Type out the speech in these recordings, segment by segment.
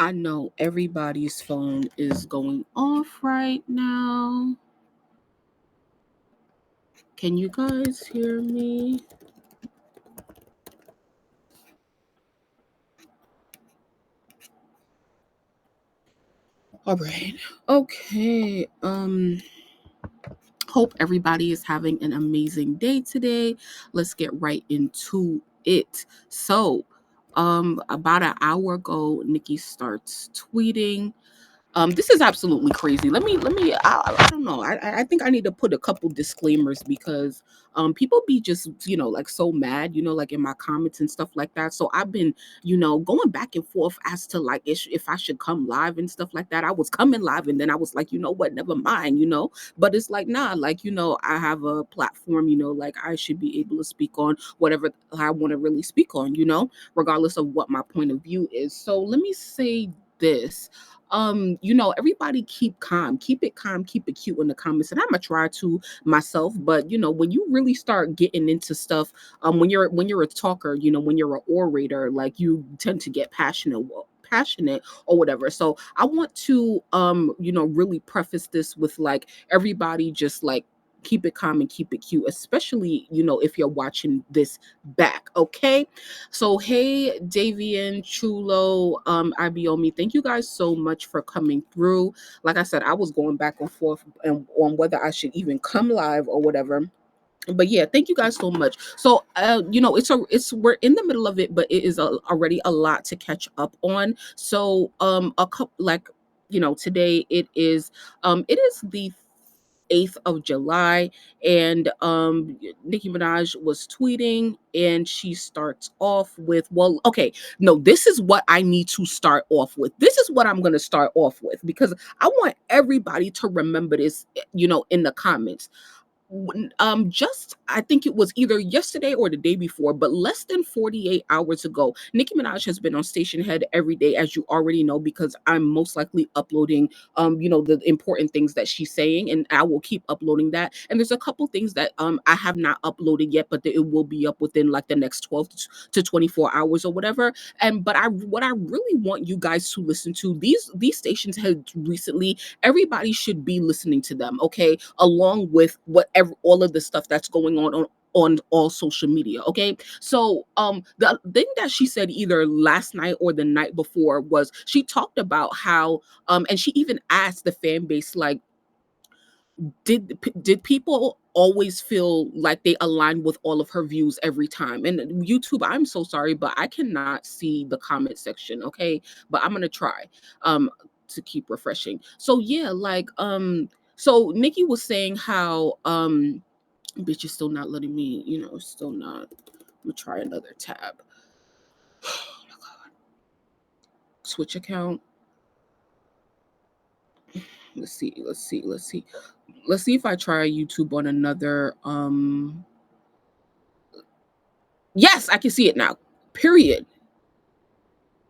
I know everybody's phone is going off right now. Can you guys hear me? All right. Okay. Hope everybody is having an amazing day today. Let's get right into it. So, about an hour ago, Nikki starts tweeting. This is absolutely crazy. I don't know. I think I need to put a couple disclaimers because people be just, like so mad, like in my comments and stuff like that. So I've been, going back and forth as to like if I should come live and stuff like that. I was coming live and then I was like, you know what, never mind. But it's like, nah, like, I have a platform, like I should be able to speak on whatever I want to really speak on, regardless of what my point of view is. So let me say this. Everybody keep it calm, keep it cute in the comments, and I'm gonna try to myself. But when you really start getting into stuff, when you're a talker, when you're an orator, like you tend to get passionate or whatever. So I want to really preface this with like everybody just like keep it calm and keep it cute, especially if you're watching this back. Okay, so hey, Davian, Chulo, Ibiomi, thank you guys so much for coming through. Like I said, I was going back and forth on whether I should even come live or whatever. But yeah, thank you guys so much. So it's we're in the middle of it, but it is already a lot to catch up on. So a couple like today it is the 8th of July, and Nicki Minaj was tweeting, and she starts off with, well, okay, no, this is what I need to start off with. This is what I'm going to start off with because I want everybody to remember this, in the comments. Just I think it was either yesterday or the day before, but less than 48 hours ago, Nicki Minaj has been on Station Head every day, as you already know, because I'm most likely uploading the important things that she's saying, and I will keep uploading that. And there's a couple things that I have not uploaded yet, but it will be up within like the next 12 to 24 hours or whatever. And but I what I really want you guys to listen to, these stations had recently, everybody should be listening to them, okay, along with whatever all of the stuff that's going on all social media. Okay, so the thing that she said either last night or the night before was she talked about how and she even asked the fan base, like, did people always feel like they aligned with all of her views every time? And YouTube, I'm so sorry, but I cannot see the comment section. Okay, but I'm gonna try um to keep refreshing. So yeah, like so Nikki was saying how bitch is still not letting me, still not. Let me try another tab. Switch account. Let's see if I try YouTube on another yes, I can see it now. Period.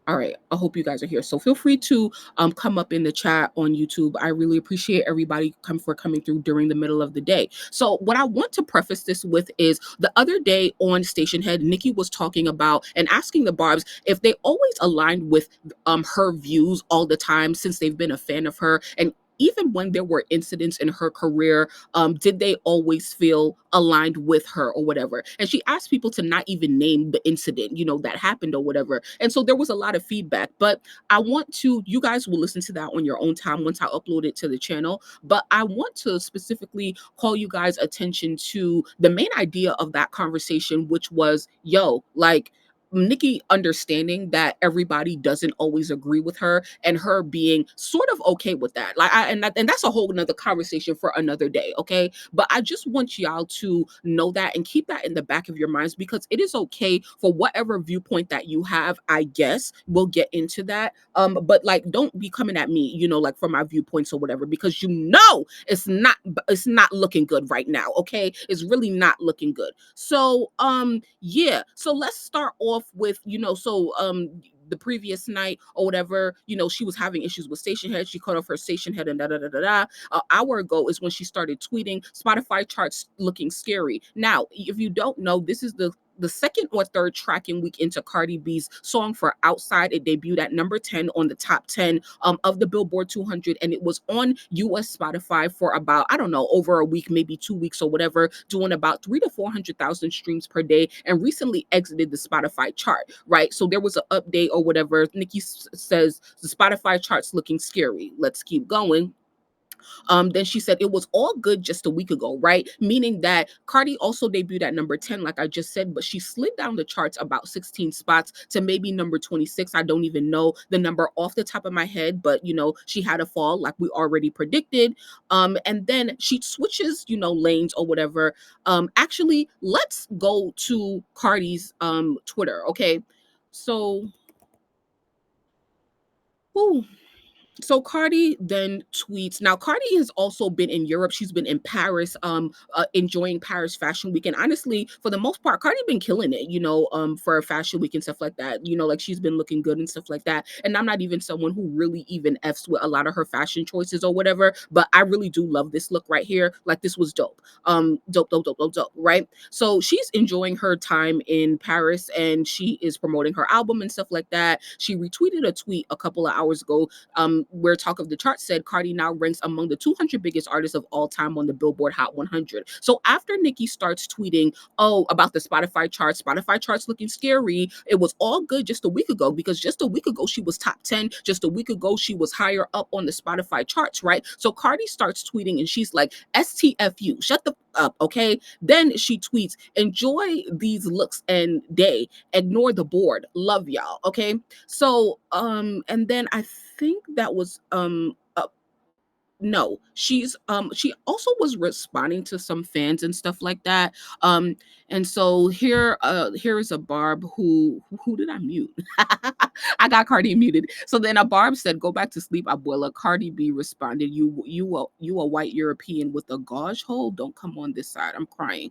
All right. I hope you guys are here. So feel free to come up in the chat on YouTube. I really appreciate everybody coming through during the middle of the day. So what I want to preface this with is the other day on Station Head, Nikki was talking about and asking the Barbs if they always aligned with her views all the time since they've been a fan of her, and even when there were incidents in her career, did they always feel aligned with her or whatever? And she asked people to not even name the incident, that happened or whatever. And so there was a lot of feedback. But you guys will listen to that on your own time once I upload it to the channel. But I want to specifically call you guys' attention to the main idea of that conversation, which was, yo, like, Nikki understanding that everybody doesn't always agree with her, and her being sort of okay with that. Like, and that's a whole another conversation for another day, okay? But I just want y'all to know that and keep that in the back of your minds, because it is okay for whatever viewpoint that you have. I guess we'll get into that. But like, don't be coming at me, like for my viewpoints or whatever, because it's not looking good right now, okay? It's really not looking good. So yeah, so let's start off with, the previous night or whatever, she was having issues with Station Head. She cut off her Station Head and da da da da da. An hour ago is when she started tweeting Spotify charts looking scary. Now, if you don't know, this is the the second or third tracking week into Cardi B's song for Outside. It debuted at number 10 on the top 10 of the Billboard 200, and it was on US Spotify for about, I don't know, over a week, maybe 2 weeks or whatever, doing about 300 to 400,000 streams per day, and recently exited the Spotify chart, right? So there was an update or whatever. Nicki says the Spotify chart's looking scary. Let's keep going. Then she said it was all good just a week ago, right? Meaning that Cardi also debuted at number 10, like I just said, but she slid down the charts about 16 spots to maybe number 26. I don't even know the number off the top of my head, but she had a fall like we already predicted. And then she switches, lanes or whatever. Actually, let's go to Cardi's Twitter, okay? So, whew, so Cardi then tweets. Now Cardi has also been in Europe. She's been in Paris, enjoying Paris Fashion Week. And honestly, for the most part, Cardi been killing it, for a fashion week and stuff like that. Like she's been looking good and stuff like that. And I'm not even someone who really even f's with a lot of her fashion choices or whatever, but I really do love this look right here. Like this was dope. Dope, right? So she's enjoying her time in Paris, and she is promoting her album and stuff like that. She retweeted a tweet a couple of hours ago, where Talk of the Chart said Cardi now ranks among the 200 biggest artists of all time on the Billboard Hot 100. So after Nicki starts tweeting, oh, about the Spotify charts looking scary, it was all good just a week ago, because just a week ago she was top 10. Just a week ago she was higher up on the Spotify charts, right? So Cardi starts tweeting and she's like, STFU, shut the up, okay? Then she tweets, enjoy these looks and day, ignore the board, love y'all, okay? So and then I think that was no, she also was responding to some fans and stuff like that. And so here is a Barb who did I mute? I got Cardi muted. So then a Barb said, go back to sleep, abuela. Cardi B responded, you a white European with a gauge hole, don't come on this side, I'm crying.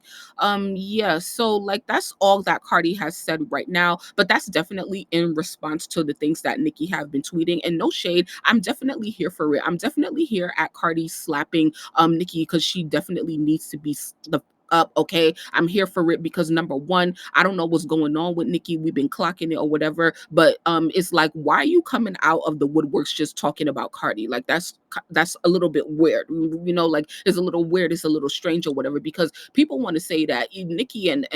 Yeah, so like that's all that Cardi has said right now, but that's definitely in response to the things that Nicki have been tweeting. And no shade, I'm definitely here for it. I'm definitely here at Cardi slapping Nicki, because she definitely needs to be the up, okay? I'm here for it because number one, I don't know what's going on with Nicki. We've been clocking it or whatever, but it's like, why are you coming out of the woodworks just talking about Cardi? Like that's a little bit weird, like it's a little weird, it's a little strange or whatever, because people want to say that Nicki and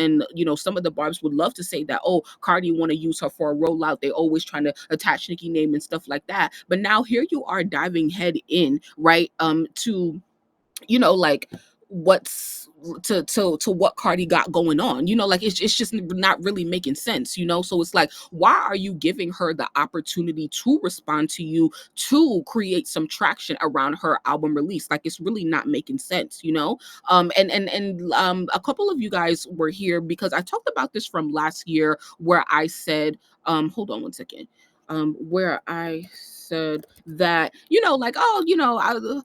some of the Barbs would love to say that, oh, Cardi want to use her for a rollout. They always trying to attach Nicki name and stuff like that. But now here you are diving head in, right? To like what's to what Cardi got going on, like it's just not really making sense, so it's like, why are you giving her the opportunity to respond to you, to create some traction around her album release? Like it's really not making sense, and a couple of you guys were here because I talked about this from last year, where I said, hold on one second, where I said that, like, oh,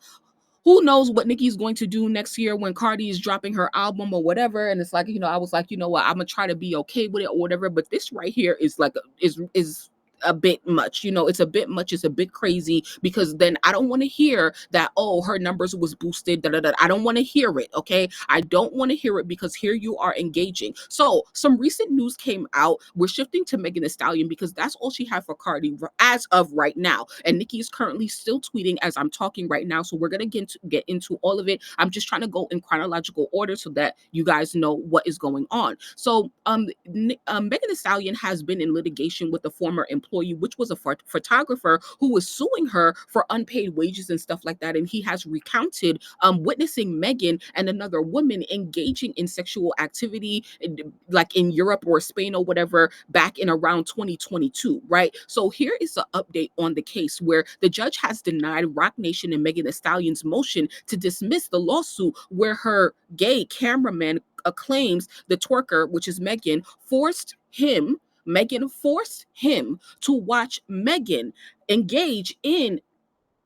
who knows what Nicki's going to do next year when Cardi is dropping her album or whatever. And it's like, I was like, what, I'm gonna try to be okay with it or whatever. But this right here is like is a bit much, it's a bit much, it's a bit crazy, because then I don't want to hear that, oh, her numbers was boosted, da, da, da. I don't want to hear it, okay? I don't want to hear it, because here you are engaging. So some recent news came out. We're shifting to Megan Thee Stallion, because that's all she had for Cardi as of right now, and Nicki is currently still tweeting as I'm talking right now, so we're gonna get into all of it. I'm just trying to go in chronological order so that you guys know what is going on. So Megan Thee Stallion has been in litigation with a former employee, which was a photographer who was suing her for unpaid wages and stuff like that. And he has recounted witnessing Megan and another woman engaging in sexual activity, like in Europe or Spain or whatever, back in around 2022, right? So here is an update on the case, where the judge has denied Roc Nation and Megan Thee Stallion's motion to dismiss the lawsuit, where her gay cameraman claims the twerker, which is Megan forced him to watch Megan engage in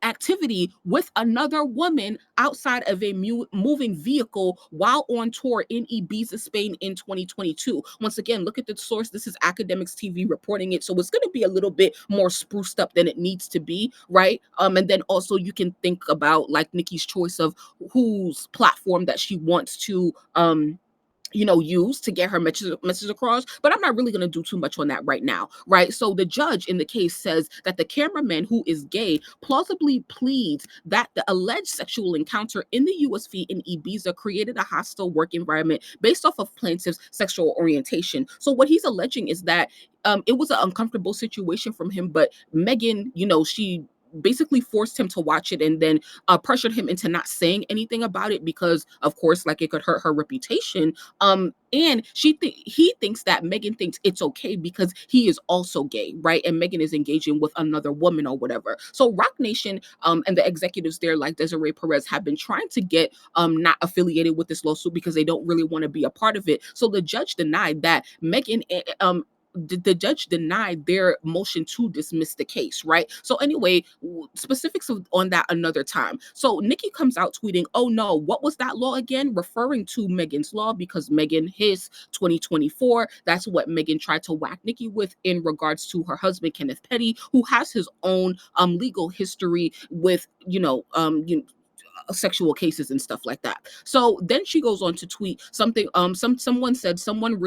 activity with another woman outside of a moving vehicle while on tour in Ibiza, Spain in 2022. Once again, look at the source. This is Academics TV reporting it. So it's going to be a little bit more spruced up than it needs to be, right? And then also you can think about like Nicki's choice of whose platform that she wants to used to get her message across. But I'm not really going to do too much on that right now, right? So the judge in the case says that the cameraman, who is gay, plausibly pleads that the alleged sexual encounter in the USV in Ibiza created a hostile work environment based off of plaintiff's sexual orientation. So what he's alleging is that it was an uncomfortable situation from him, but Megan, she basically forced him to watch it and then pressured him into not saying anything about it because, of course, like, it could hurt her reputation. And he thinks that Megan thinks it's okay because he is also gay, right? And Megan is engaging with another woman or whatever. So Rock Nation and the executives there, like Desiree Perez, have been trying to get not affiliated with this lawsuit because they don't really want to be a part of it. So the judge denied that Megan the judge denied their motion to dismiss the case, right? So anyway, specifics on that another time. So Nicki comes out tweeting, "Oh no, what was that law again?" Referring to Megan's law because Megan, his 2024, that's what Megan tried to whack Nicki with in regards to her husband, Kenneth Petty, who has his own legal history with, sexual cases and stuff like that. So then she goes on to tweet something. Someone said something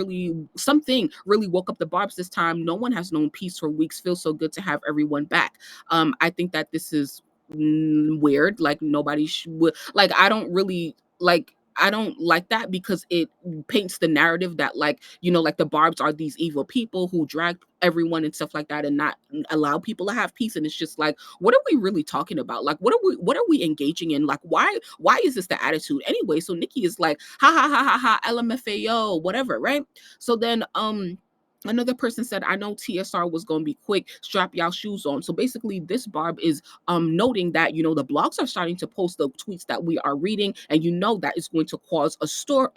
really woke up the Barbs this time. No one has known peace for weeks. Feels so good to have everyone back. I think that this is weird. Like, nobody should, like, I don't really like. I don't like that because it paints the narrative that, like, like, the Barbs are these evil people who drag everyone and stuff like that and not allow people to have peace. And it's just like, what are we really talking about? Like, what are we engaging in? Like, why is this the attitude anyway? So Nicki is like, ha ha ha ha ha, LMFAO, whatever, right? So then another person said, "I know TSR was going to be quick. Strap y'all shoes on." So basically, this Barb is noting that, the blogs are starting to post the tweets that we are reading, and that is going to cause a stir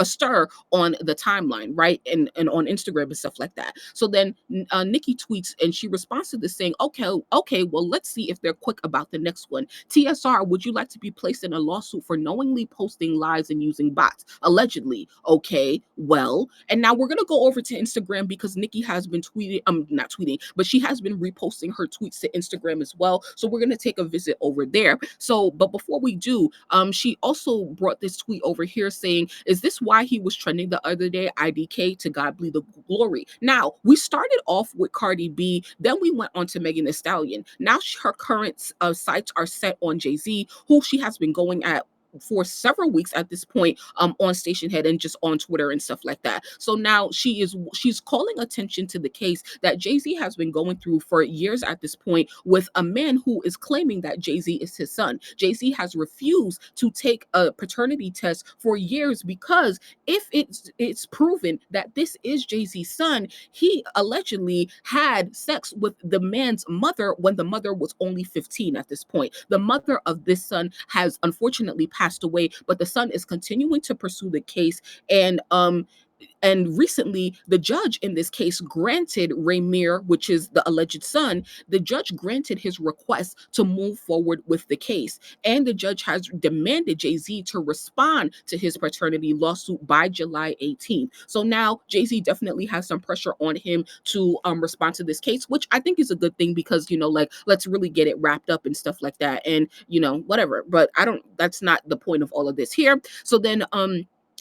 on the timeline, right? And on Instagram and stuff like that. So then Nicki tweets and she responds to this saying, okay, well, let's see if they're quick about the next one. "TSR, would you like to be placed in a lawsuit for knowingly posting lies and using bots? Allegedly." Okay, well, and now we're gonna go over to Instagram because Nicki has been tweeting, not tweeting, but she has been reposting her tweets to Instagram as well. So we're gonna take a visit over there. So, but before we do, she also brought this tweet over here saying, "Is this why he was trending the other day? IDK, to God be the glory." Now, we started off with Cardi B, then we went on to Megan Thee Stallion. Now her current sights are set on Jay-Z, who she has been going at for several weeks at this point, on Station Head and just on Twitter and stuff like that. So now she's calling attention to the case that Jay-Z has been going through for years at this point with a man who is claiming that Jay-Z is his son. Jay-Z has refused to take a paternity test for years because if it's proven that this is Jay-Z's son, he allegedly had sex with the man's mother when the mother was only 15 at this point. The mother of this son has unfortunately passed away, but the son is continuing to pursue the case. And recently, the judge in this case granted Raymir, which is the alleged son, the judge granted his request to move forward with the case. And the judge has demanded Jay-Z to respond to his paternity lawsuit by July 18th. So now Jay-Z definitely has some pressure on him to respond to this case, which I think is a good thing because, like, let's really get it wrapped up and stuff like that. And, whatever. But that's not the point of all of this here. So then,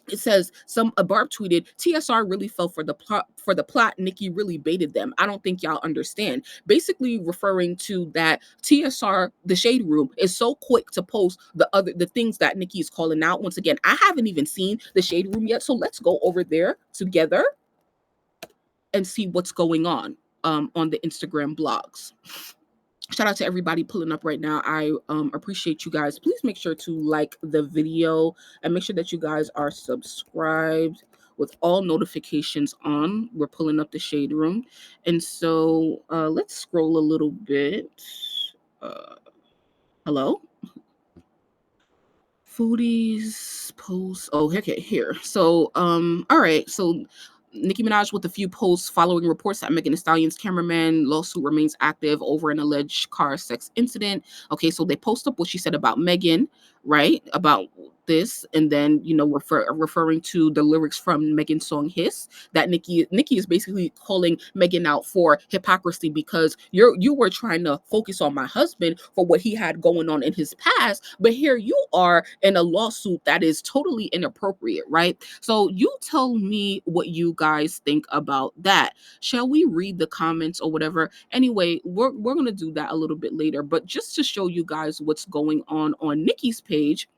it says a Barb tweeted, "TSR really fell for the plot. Nicki really baited them. I don't think y'all understand." Basically referring to that TSR, the Shade Room, is so quick to post the things that Nicki is calling out. Once again, I haven't even seen the Shade Room yet, so let's go over there together and see what's going on the Instagram blogs. Shout out to everybody pulling up right now. I appreciate you guys. Please make sure to like the video and make sure that you guys are subscribed with all notifications on. We're pulling up the Shade Room. And so let's scroll a little bit. Hello? Foodies posts. Oh, okay, here. So, all right. So Nicki Minaj with a few posts following reports that Megan Thee Stallion's cameraman lawsuit remains active over an alleged car sex incident. Okay, so they post up what she said about Megan, right? About this, and then referring to the lyrics from Megan's song Hiss, that Nicki is basically calling Megan out for hypocrisy, because you were trying to focus on my husband for what he had going on in his past, but here you are in a lawsuit that is totally inappropriate, right? So you tell me what you guys think about that. Shall we read the comments or whatever? Anyway, we're gonna do that a little bit later, but just to show you guys what's going on Nicki's page.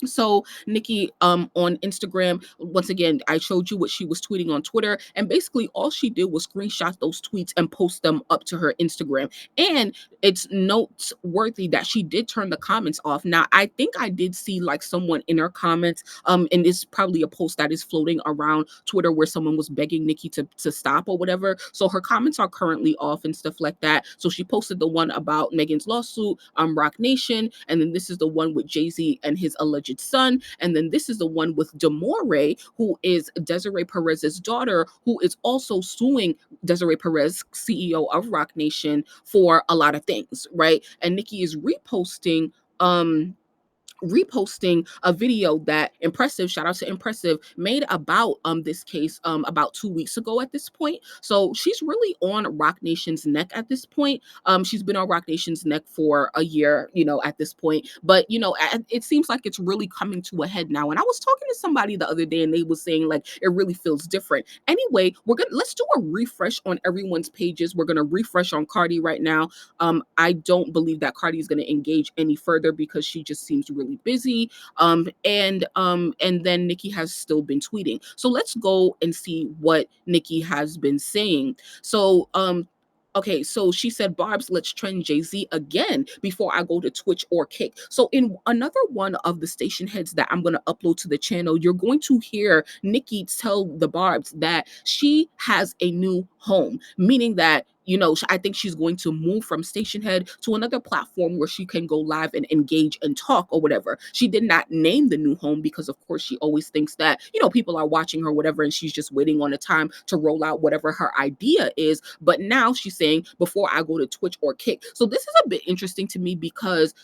So Nicki, on Instagram, once again, I showed you what she was tweeting on Twitter, and basically all she did was screenshot those tweets and post them up to her Instagram. And it's noteworthy that she did turn the comments off. Now, I think I did see like someone in her comments, and it's probably a post that is floating around Twitter where someone was begging Nicki to stop or whatever. So her comments are currently off and stuff like that. So she posted the one about Megan's lawsuit, Rock Nation, and then this is the one with Jay-Z and his alleged son. And then this is the one with Demore, who is Desiree Perez's daughter, who is also suing Desiree Perez, CEO of Rock Nation, for a lot of things, right? And Nicki is reposting a video that Impressive, shout out to Impressive, made about this case about 2 weeks ago at this point. So she's really on Rock Nation's neck at this point. She's been on Rock Nation's neck for a year, at this point. But it seems like it's really coming to a head now. And I was talking to somebody the other day, and they was saying like it really feels different. Anyway, let's do a refresh on everyone's pages. We're gonna refresh on Cardi right now. I don't believe that Cardi is gonna engage any further because she just seems really busy. And then Nicki has still been tweeting. So let's go and see what Nicki has been saying. So okay, so she said, Barb's, let's trend Jay-Z again before I go to Twitch or Kick. So in another one of the station heads that I'm going to upload to the channel, you're going to hear Nicki tell the Barbs that she has a new home, meaning that I think she's going to move from station head to another platform where she can go live and engage and talk or whatever. She did not name the new home because, of course, she always thinks that, people are watching her, whatever, and she's just waiting on the time to roll out whatever her idea is. But now she's saying, before I go to Twitch or Kick. So this is a bit interesting to me because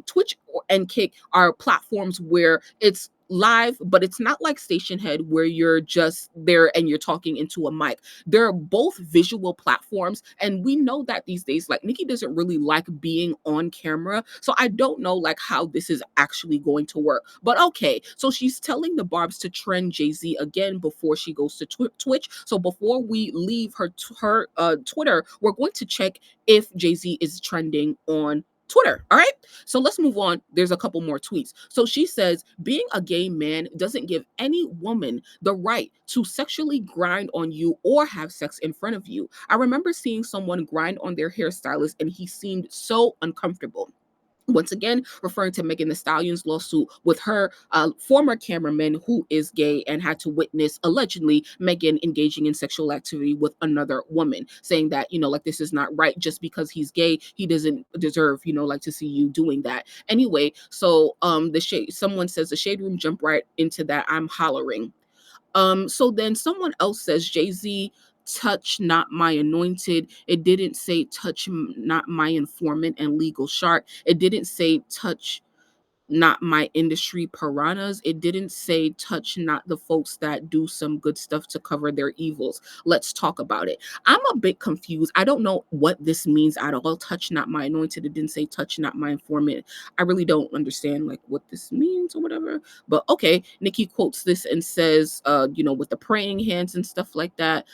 Twitch and Kick are platforms where it's live, but it's not like station head where you're just there and you're talking into a mic. They're both visual platforms, and we know that these days, like, Nicki doesn't really like being on camera, so I don't know like how this is actually going to work. But okay, so she's telling the Barbs to trend Jay-Z again before she goes to Twitch. So before we leave her Twitter, we're going to check if Jay-Z is trending on Twitter. All right. So let's move on. There's a couple more tweets. So she says, being a gay man doesn't give any woman the right to sexually grind on you or have sex in front of you. I remember seeing someone grind on their hairstylist and he seemed so uncomfortable. Once again, referring to Megan Thee Stallion's lawsuit with her former cameraman who is gay and had to witness, allegedly, Megan engaging in sexual activity with another woman, saying that, like, this is not right. Just because he's gay, he doesn't deserve, like, to see you doing that. Anyway, so someone says the shade room jumped right into that. I'm hollering. So then someone else says, Jay-Z, touch not my anointed. It didn't say touch not my informant and legal shark. It didn't say touch not my industry piranhas. It didn't say touch not the folks that do some good stuff to cover their evils. Let's talk about it. I'm a bit confused. I don't know what this means at all. Touch not my anointed. It didn't say touch not my informant. I really don't understand like what this means or whatever. But okay, Nicki quotes this and says, with the praying hands and stuff like that.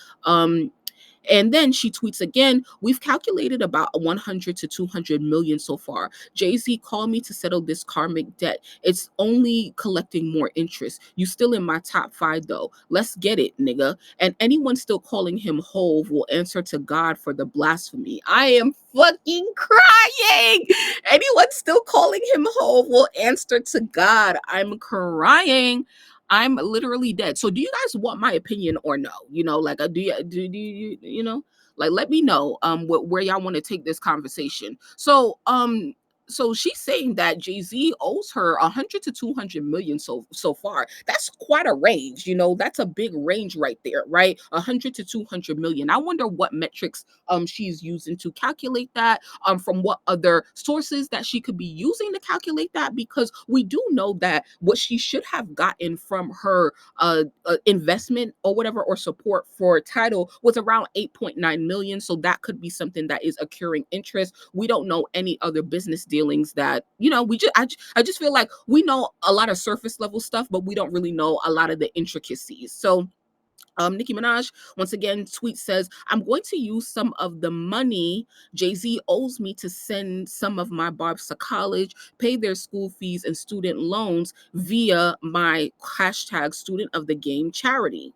And then she tweets again, we've calculated about 100 to 200 million so far. Jay-Z, call me to settle this karmic debt. It's only collecting more interest. You still in my top 5 though. Let's get it, nigga. And anyone still calling him Hove will answer to God for the blasphemy. I am fucking crying. Anyone still calling him Hove will answer to God. I'm crying. I'm literally dead. So do you guys want my opinion or no? Like do you like let me know where y'all want to take this conversation. So so she's saying that Jay-Z owes her 100 to 200 million so far. That's quite a range, that's a big range right there, right? 100 to 200 million. I wonder what metrics she's using to calculate that, from what other sources that she could be using to calculate that, because we do know that what she should have gotten from her investment or whatever, or support for title, was around 8.9 million. So that could be something that is accruing interest. We don't know any other business dealings that, I just feel like we know a lot of surface level stuff, but we don't really know a lot of the intricacies. So Nicki Minaj once again tweet says, "I'm going to use some of the money Jay-Z owes me to send some of my barbs to college, pay their school fees and student loans via my hashtag student of the game charity."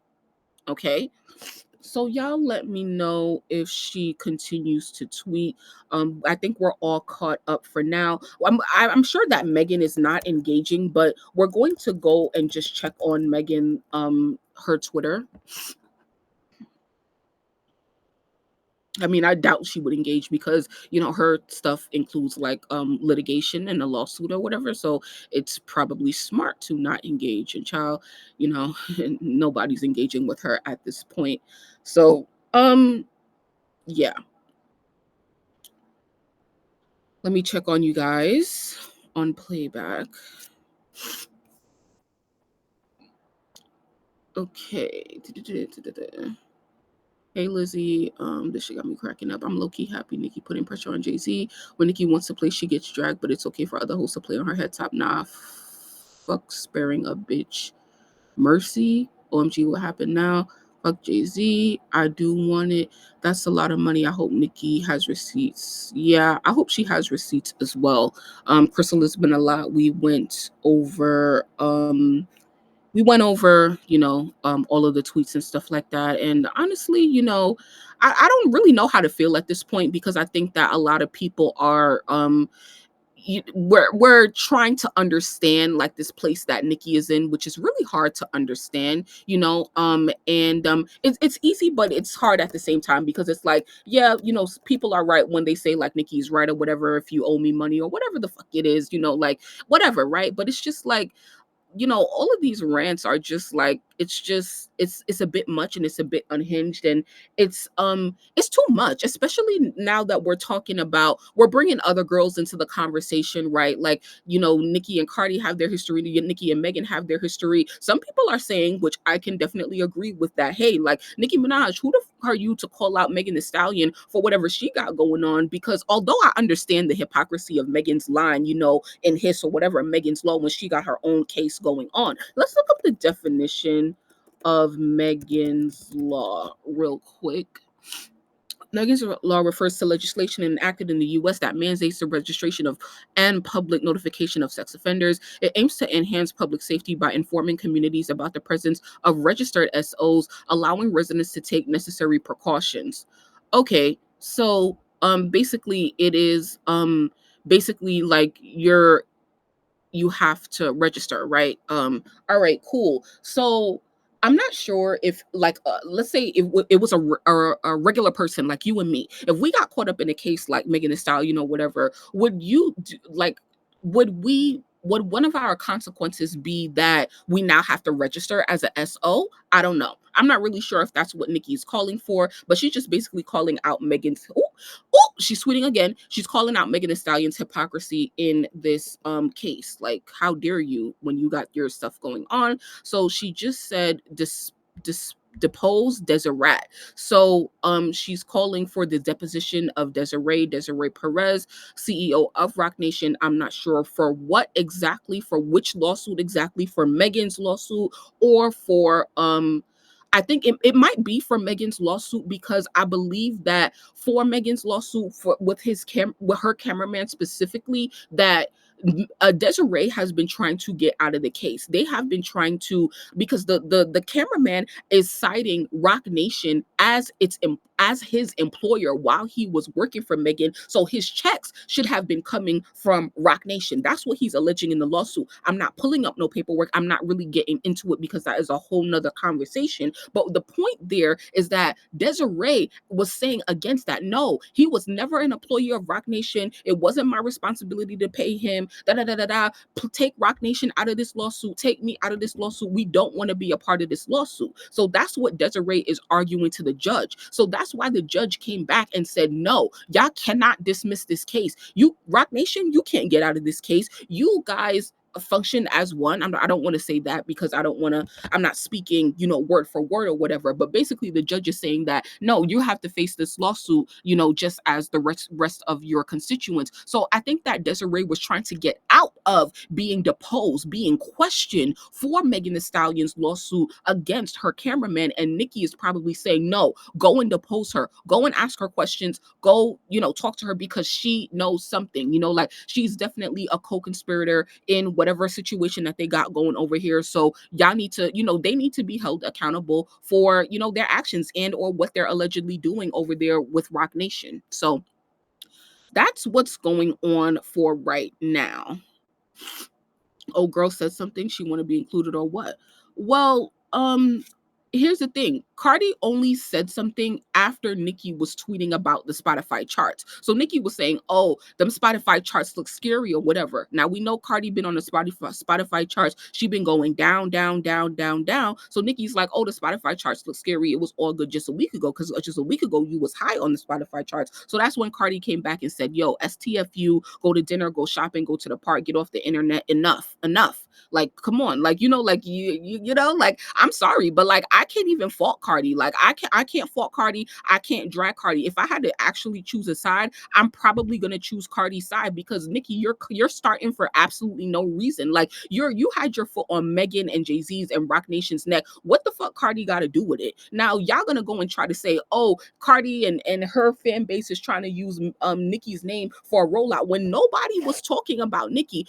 Okay. So y'all let me know if she continues to tweet. I think we're all caught up for now. I'm sure that Megan is not engaging, but we're going to go and just check on Megan, her Twitter. I mean, I doubt she would engage because, her stuff includes like litigation and a lawsuit or whatever. So it's probably smart to not engage. And child, nobody's engaging with her at this point. So yeah. Let me check on you guys on playback. Okay. Hey Lizzie, this shit got me cracking up. I'm low-key happy Nicki putting pressure on Jay-Z. When Nicki wants to play, she gets dragged, but it's okay for other hosts to play on her head top. Nah, fuck sparing a bitch. Mercy. OMG, what happened now? Fuck Jay-Z. I do want it. That's a lot of money. I hope Nicki has receipts. Yeah, I hope she has receipts as well. Crystal, has been a lot. We went over all of the tweets and stuff like that. And honestly, I don't really know how to feel at this point, because I think that a lot of people are we're trying to understand like this place that Nicki is in, which is really hard to understand, and it's easy, but it's hard at the same time, because it's like, yeah, people are right when they say like Nicki's right or whatever, if you owe me money or whatever the fuck it is, like whatever, right? But it's just like, all of these rants are just like, it's a bit much, and it's a bit unhinged, and it's too much, especially now that we're bringing other girls into the conversation, right? Like, Nicki and Cardi have their history, Nicki and Megan have their history. Some people are saying, which I can definitely agree with, that hey, like, Nicki Minaj, who the fuck are you to call out Megan Thee Stallion for whatever she got going on? Because although I understand the hypocrisy of Megan's line, in Hiss or whatever, Megan's Law, when she got her own case going on. Let's look up the definition of Megan's Law real quick. Megan's Law refers to legislation enacted in the U.S. that mandates the registration of and public notification of sex offenders. It aims to enhance public safety by informing communities about the presence of registered SOs, allowing residents to take necessary precautions. Okay, so basically it is basically like you have to register, right? All right, cool. So I'm not sure if, like, let's say it was a regular person like you and me. If we got caught up in a case like Megan Thee Stallion, whatever, would you like? Would one of our consequences be that we now have to register as a SO? I don't know. I'm not really sure if that's what Nikki is calling for, but she's just basically calling out Megan's. Oh, she's tweeting again. She's calling out Megan Thee Stallion's hypocrisy in this case. Like, how dare you when you got your stuff going on? So she just said depose Desiree. So she's calling for the deposition of Desiree Perez, CEO of Rock Nation. I'm not sure for what exactly, for which lawsuit exactly, for Megan's lawsuit or for I think it might be for Megan's lawsuit, because I believe that for Megan's lawsuit, with her cameraman specifically, that Desiree has been trying to get out of the case. They have been trying to, because the cameraman is citing Rock Nation as as his employer while he was working for Megan. So his checks should have been coming from Rock Nation. That's what he's alleging in the lawsuit. I'm not pulling up no paperwork. I'm not really getting into it because that is a whole nother conversation. But the point there is that Desiree was saying against that. No, he was never an employee of Rock Nation. It wasn't my responsibility to pay him. Da da da da da. Take Rock Nation out of this lawsuit. Take me out of this lawsuit. We don't want to be a part of this lawsuit. So that's what Desiree is arguing to the judge. So that's why the judge came back and said, no, y'all cannot dismiss this case. You, Rock Nation, you can't get out of this case. You guys function as one. I don't want to say that because I'm not speaking, word for word or whatever, but basically the judge is saying that no, you have to face this lawsuit, just as the rest of your constituents. So I think that Desiree was trying to get out of being deposed, being questioned for Megan Thee Stallion's lawsuit against her cameraman, and Nicki is probably saying, no, go and depose her, go and ask her questions, go, talk to her because she knows something, like she's definitely a co-conspirator in whatever situation that they got going over here. So y'all need to, they need to be held accountable for, their actions and or what they're allegedly doing over there with Rock Nation. So that's what's going on for right now. Oh, girl said something she want to be included or what? Well, here's the thing. Cardi only said something after Nicki was tweeting about the Spotify charts. So Nicki was saying, oh, them Spotify charts look scary or whatever. Now we know Cardi been on the Spotify charts. She been going down, down, down, down, down. So Nicki's like, oh, the Spotify charts look scary. It was all good just a week ago because just a week ago you was high on the Spotify charts. So that's when Cardi came back and said, yo, STFU, go to dinner, go shopping, go to the park, get off the internet. Enough. Like, come on, like, like like, I'm sorry, but like, I can't even fault Cardi. Like, I can't fault Cardi. I can't drag Cardi. If I had to actually choose a side, I'm probably gonna choose Cardi's side because Nicki, you're starting for absolutely no reason. Like, you had your foot on Megan and Jay-Z's and Rock Nation's neck. What the fuck Cardi got to do with it? Now y'all gonna go and try to say, oh, Cardi and her fan base is trying to use Nicki's name for a rollout when nobody was talking about Nicki.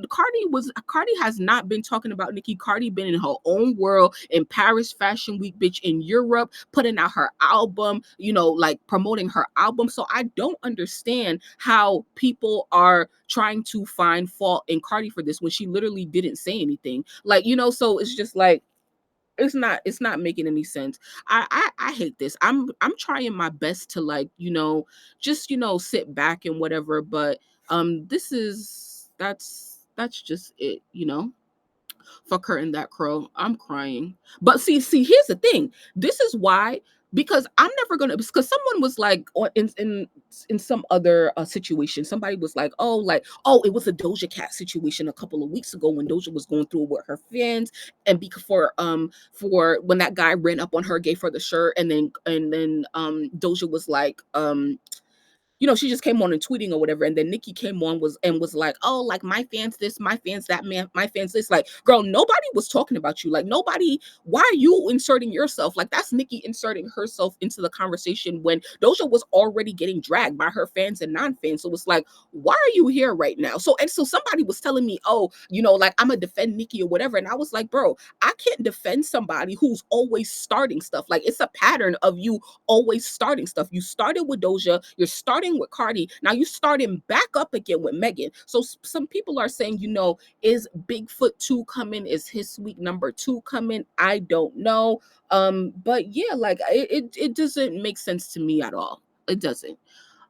Cardi has not been talking about Nicki. Cardi been in her own world, in Paris Fashion Week, bitch, in Europe, putting out her album, like promoting her album. So I don't understand how people are trying to find fault in Cardi for this when she literally didn't say anything. Like, so it's just like, it's not making any sense. I hate this. I'm trying my best to, like, just sit back and whatever, but that's just it, for Curtain That Crow. I'm crying. But see, here's the thing. This is why, because I'm never gonna, because someone was like, in some other situation, somebody was like, oh, it was a Doja Cat situation a couple of weeks ago when Doja was going through it with her fans, and for when that guy ran up on her, gave her the shirt, and then Doja was like, she just came on and tweeting or whatever. And then Nicki came on was like, oh, like, my fans this, my fans that, man, my fans this. Like, girl, nobody was talking about you. Like, nobody, why are you inserting yourself? Like, that's Nicki inserting herself into the conversation when Doja was already getting dragged by her fans and non-fans. So it's like, why are you here right now? So somebody was telling me, oh, like, I'm gonna defend Nicki or whatever. And I was like, bro, I can't defend somebody who's always starting stuff. Like, it's a pattern of you always starting stuff. You started with Doja, you're starting with Cardi, now you're starting back up again with Megan. So some people are saying, is Bigfoot 2 coming? Is His Week number 2 coming? I don't know. But yeah, like, it doesn't make sense to me at all. It doesn't.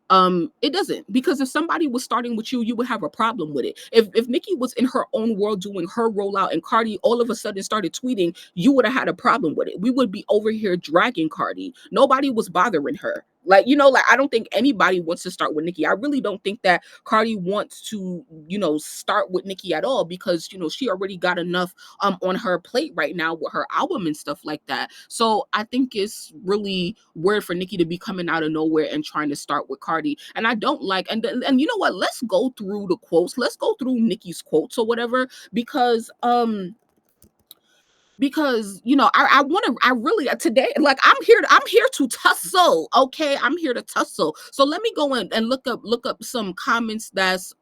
It doesn't, because if somebody was starting with you would have a problem with it. If Nicki was in her own world doing her rollout and Cardi all of a sudden started tweeting, you would have had a problem with it. We would be over here dragging Cardi. Nobody was bothering her. Like, like, I don't think anybody wants to start with Nicki. I really don't think that Cardi wants to, start with Nicki at all, because, she already got enough on her plate right now with her album and stuff like that. So I think it's really weird for Nicki to be coming out of nowhere and trying to start with Cardi. And I don't like, and you know what? Let's go through the quotes. Let's go through Nicki's quotes or whatever, because I want to, I really, today, like, I'm here to tussle. Okay, I'm here to tussle. So let me go in and look up some comments that's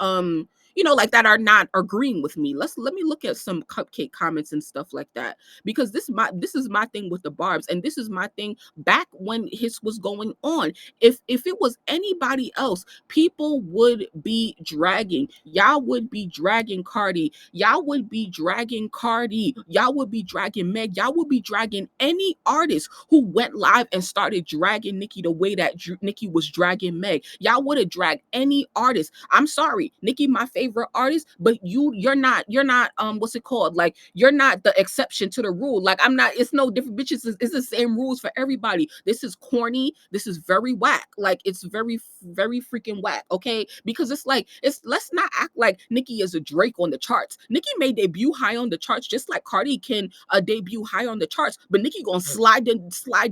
like that are not agreeing with me. Let me look at some cupcake comments and stuff like that, because this is my thing with the barbs, and this is my thing back when his was going on. If it was anybody else, people would be dragging. Y'all would be dragging Cardi. Y'all would be dragging Cardi. Y'all would be dragging Meg. Y'all would be dragging any artist who went live and started dragging Nicki the way that Nicki was dragging Meg. Y'all would have dragged any artist. I'm sorry, Nicki, my favorite artist, but you're not what's it called? Like, you're not the exception to the rule. Like, I'm not. It's no different, bitches. It's the same rules for everybody. This is corny. This is very whack. Like, it's very very freaking whack. Okay, because it's like, let's not act like Nicki is a Drake on the charts. Nicki may debut high on the charts just like Cardi can debut high on the charts, but Nicki gonna slide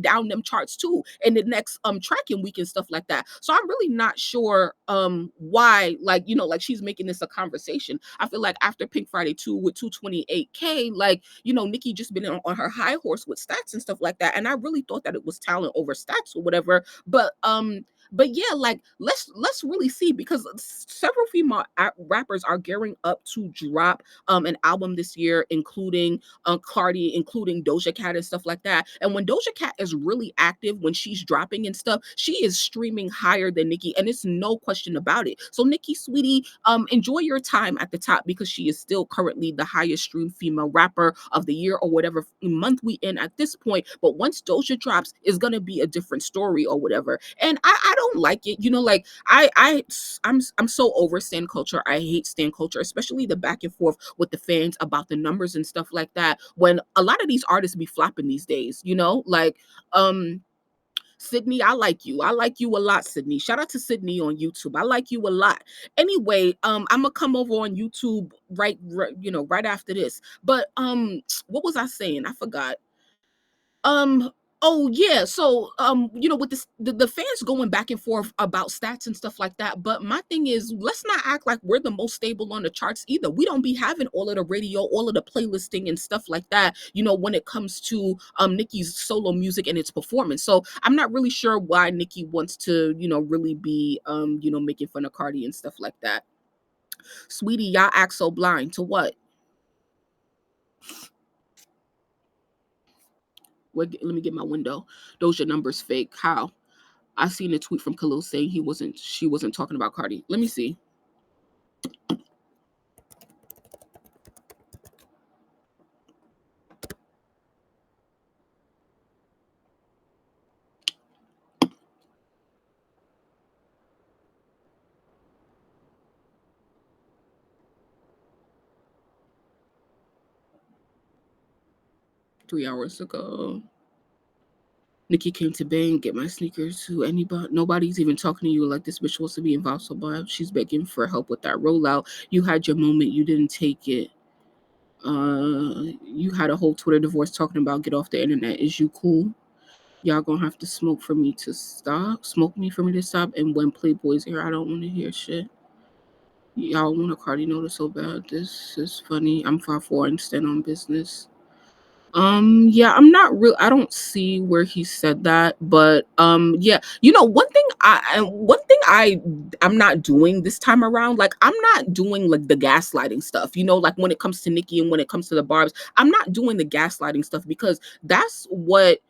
down them charts too in the next tracking week and stuff like that. So I'm really not sure why, like, like she's making this a conversation. I feel like after Pink Friday 2 with 228K, like, Nicki just been on her high horse with stats and stuff like that, and I really thought that it was talent over stats or whatever. But yeah, like, let's really see, because several female rappers are gearing up to drop an album this year, including Cardi, including Doja Cat and stuff like that. And when Doja Cat is really active, when she's dropping and stuff, she is streaming higher than Nicki, and it's no question about it. So Nicki, sweetie, enjoy your time at the top, because she is still currently the highest streamed female rapper of the year, or whatever month we in at this point. But once Doja drops, it's gonna be a different story or whatever. And I don't like it. Like, I'm so over stan culture. I hate stan culture, especially the back and forth with the fans about the numbers and stuff like that, when a lot of these artists be flopping these days, like, Sydney, I like you. I like you a lot, Sydney. Shout out to Sydney on YouTube. I like you a lot. Anyway, I'm gonna come over on YouTube right after this. But what was I saying? I forgot. Um. Oh yeah. So with this, the fans going back and forth about stats and stuff like that. But my thing is, let's not act like we're the most stable on the charts either. We don't be having all of the radio, all of the playlisting and stuff like that. When it comes to Nicki's solo music and its performance. So I'm not really sure why Nicki wants to really be making fun of Cardi and stuff like that. Sweetie, y'all act so blind to what? Let me get my window. Those your numbers fake. How? I seen a tweet from Khalil saying she wasn't talking about Cardi. Let me see. 3 hours ago. Nikki came to Bay and get my sneakers. Who anybody? Nobody's even talking to you like this bitch wants to be involved so bad. She's begging for help with that rollout. You had your moment. You didn't take it. You had a whole Twitter divorce talking about get off the internet. Is you cool? Y'all gonna have to smoke for me to stop. Smoke me for me to stop. And when Playboy's here, I don't want to hear shit. Y'all want a Cardi notice so bad. This is funny. I'm 5'4" and stand on business. Yeah, I'm not real. I don't see where he said that, but yeah, one thing I'm not doing this time around. Like, I'm not doing like the gaslighting stuff. Like when it comes to Nicki and when it comes to the barbs, I'm not doing the gaslighting stuff, because that's what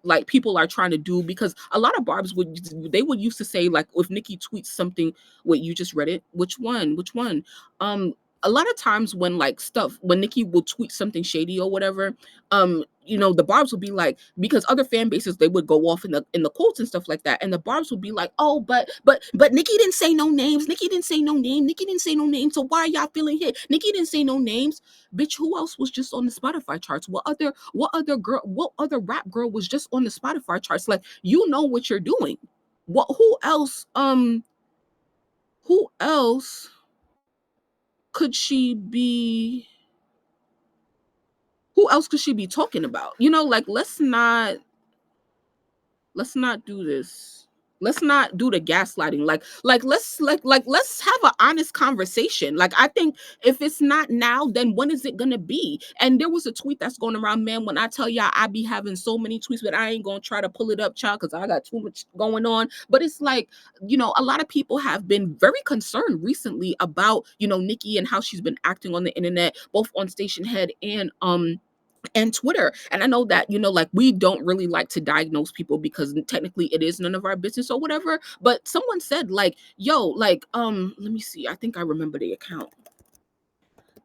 like people are trying to do, because a lot of barbs would used to say, like, if Nicki tweets something. Wait, you just read it? Which one? um a lot of times when Nikki will tweet something shady or whatever, the barbs will be like, because other fan bases, they would go off in the quotes and stuff like that, and the barbs would be like, oh, but Nikki didn't say no names. Nikki didn't say no name. Nikki didn't say no name. So why are y'all feeling hit? Nikki didn't say no names. Bitch, who else was just on the Spotify charts? What other rap girl was just on the Spotify charts? Like, what you're doing. What who else could she be who else could she be talking about? Like, let's not do this. Let's not do the gaslighting. Let's have an honest conversation. Like, I think if it's not now, then when is it gonna be? And there was a tweet that's going around, man. When I tell y'all, I be having so many tweets, but I ain't gonna try to pull it up, child, because I got too much going on. But it's like, a lot of people have been very concerned recently about, Nicki and how she's been acting on the internet, both on Station Head and Twitter. And I know that, like, we don't really like to diagnose people because technically it is none of our business or whatever. But someone said, like, yo, like, let me see. I think I remember the account.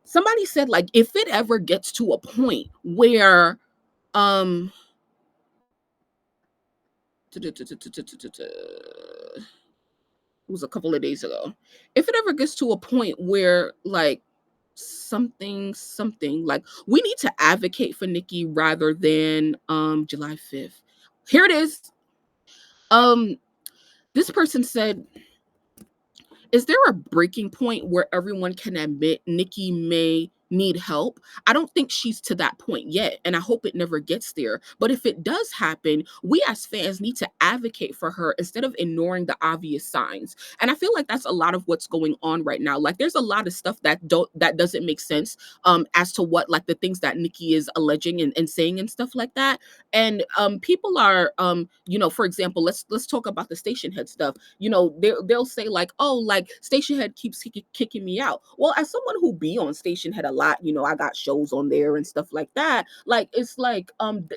Somebody said, like, if it ever gets to a point where, um, it was a couple of days ago. If it ever gets to a point where, like, something like, we need to advocate for Nicki rather than July 5th. Here it is. This person said, is there a breaking point where everyone can admit Nicki may need help? I don't think she's to that point yet, and I hope it never gets there. But if it does happen, we as fans need to advocate for her instead of ignoring the obvious signs. And I feel like that's a lot of what's going on right now. Like, there's a lot of stuff that doesn't make sense as to what, like, the things that Nicki is alleging and saying and stuff like that. And people are for example, let's talk about the Station Head stuff. They'll say, like, oh, like, Station Head keeps kicking me out. Well, as someone who be on Station Head a lot, I got shows on there and stuff like that. Like, it's like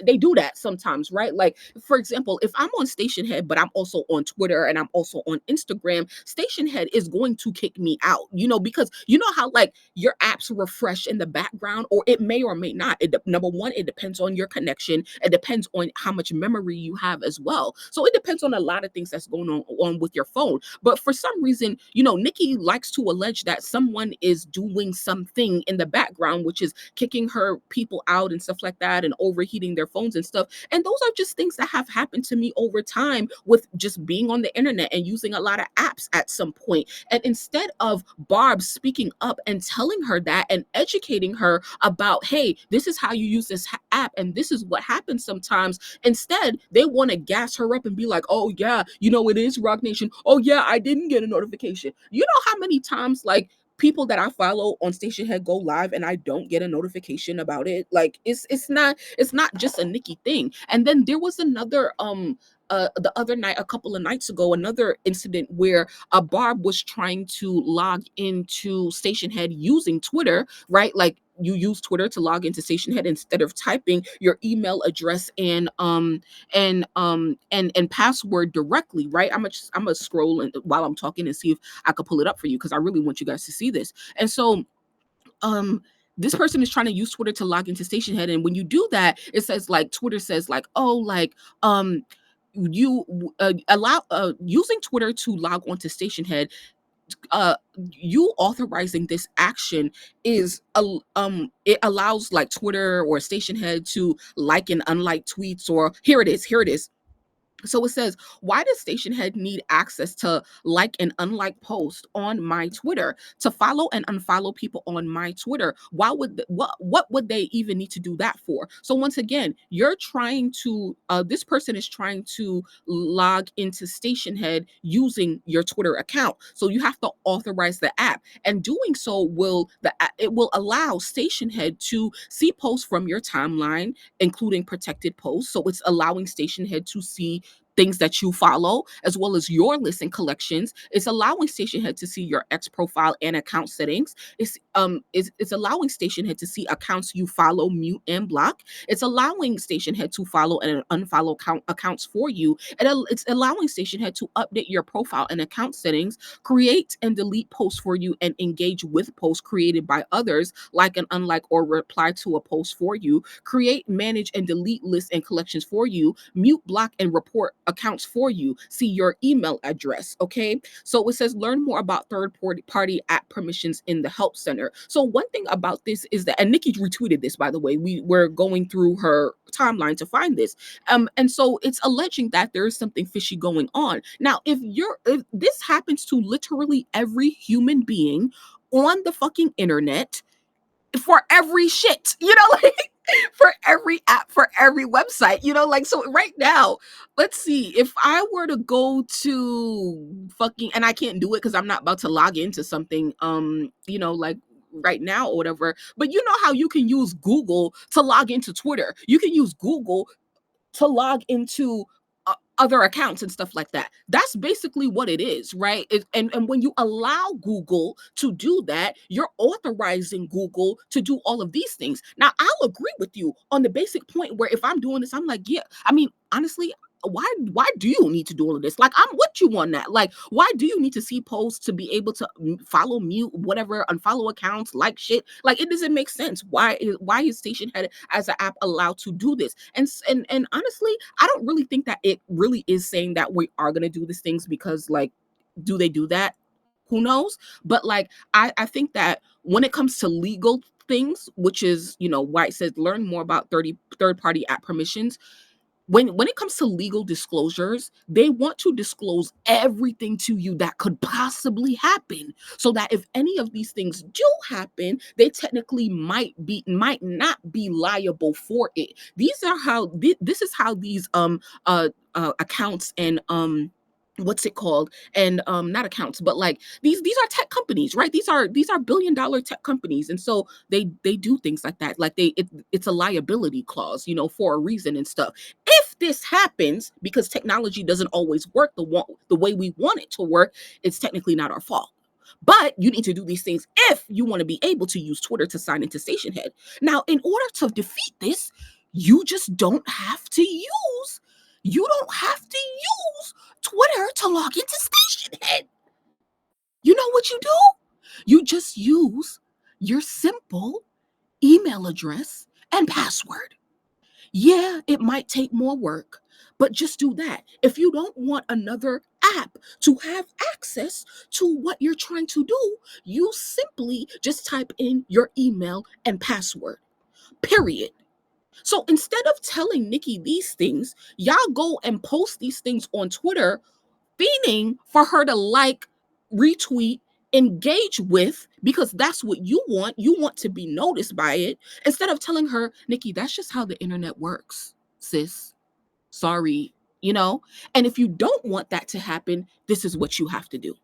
they do that sometimes, right? Like, for example, if I'm on Station Head but I'm also on Twitter and I'm also on Instagram, Station Head is going to kick me out, because how, like, your apps refresh in the background, or it may or may not. Number one, it depends on your connection. It depends on how much memory you have as well. So it depends on a lot of things that's going on with your phone. But for some reason, Nicki likes to allege that someone is doing something in the background, which is kicking her people out and stuff like that, and overheating their phones and stuff. And those are just things that have happened to me over time with just being on the internet and using a lot of apps at some point. And instead of Barb speaking up and telling her that and educating her about, hey, this is how you use this app and this is what happens sometimes, instead they want to gas her up and be like, oh yeah, it is Rock Nation. Oh yeah, I didn't get a notification. You know how many times, like, people that I follow on Station Head go live and I don't get a notification about it? Like, it's not just a Nicki thing. And then there was another the other night, a couple of nights ago, another incident where a Barb was trying to log into Station Head using Twitter, right? Like, you use Twitter to log into Station Head instead of typing your email address and password directly, right? I'm gonna scroll while I'm talking and see if I could pull it up for you, because I really want you guys to see this. And so this person is trying to use Twitter to log into Station Head, and when you do that, it says, like, Twitter says, like, oh, like, you allow using Twitter to log onto Station Head, you authorizing this action is it allows, like, Twitter or Station Head to like and unlike tweets. Or here it is. So it says, why does Station Head need access to like and unlike posts on my Twitter, to follow and unfollow people on my Twitter? Why would what would they even need to do that for? So once again, you're trying to this person is trying to log into Station Head using your Twitter account. So you have to authorize the app, and doing so it will allow Station Head to see posts from your timeline, including protected posts. So it's allowing Station Head to see things that you follow, as well as your listen collections. It's allowing Station Head to see your X profile and account settings. It's allowing Station Head to see accounts you follow, mute, and block. It's allowing Station Head to follow and unfollow accounts for you. And it's allowing Station Head to update your profile and account settings, create and delete posts for you, and engage with posts created by others, like and unlike or reply to a post for you, create, manage, and delete lists and collections for you, mute, block, and report accounts for you, see your email address. Okay, so it says, learn more about third party app permissions in the help center. So one thing about this is that, and Nicki retweeted this, by the way, we were going through her timeline to find this, and so it's alleging that there is something fishy going on. Now, if this happens to literally every human being on the fucking internet, for every shit, like, for every app, for every website, like, so right now, let's see, if I were to go to fucking, and I can't do it because I'm not about to log into something, like right now or whatever, but you know how you can use Google to log into Twitter. You can use Google to log into other accounts and stuff like that. That's basically what it is, right? And when you allow Google to do that, you're authorizing Google to do all of these things. Now, I'll agree with you on the basic point where if I'm doing this, I'm like, yeah. I mean, honestly, why do you need to do all of this? Like, I'm with you on that. Like, why do you need to see posts to be able to follow, mute, whatever, unfollow accounts, like shit? Like, it doesn't make sense. Why is Station Head as an app allowed to do this? And honestly, I don't really think that it really is saying that we are gonna do these things because, like, do they do that? Who knows? But like, I think that when it comes to legal things, which is, why it says learn more about third party app permissions, when it comes to legal disclosures, they want to disclose everything to you that could possibly happen, so that if any of these things do happen, they technically might not be liable for it. This is how these accounts and what's it called, and not accounts, but like these are tech companies, right? These are billion-dollar tech companies, and so they do things like that, like it's a liability clause, for a reason and stuff. If this happens, because technology doesn't always work the way we want it to work, it's technically not our fault. But you need to do these things if you want to be able to use Twitter to sign into Station Head. Now, in order to defeat this, you just don't have to use you don't have to use Twitter to log into Station Head. You know what you do? You just use your simple email address and password. Yeah, it might take more work, but just do that. If you don't want another app to have access to what you're trying to do, you simply just type in your email and password, period. So instead of telling Nicki these things, y'all go and post these things on Twitter, fiending for her to like, retweet, engage with, because that's what you want. You want to be noticed by it, instead of telling her, Nicki, that's just how the internet works, sis. Sorry, you know? And if you don't want that to happen, this is what you have to do.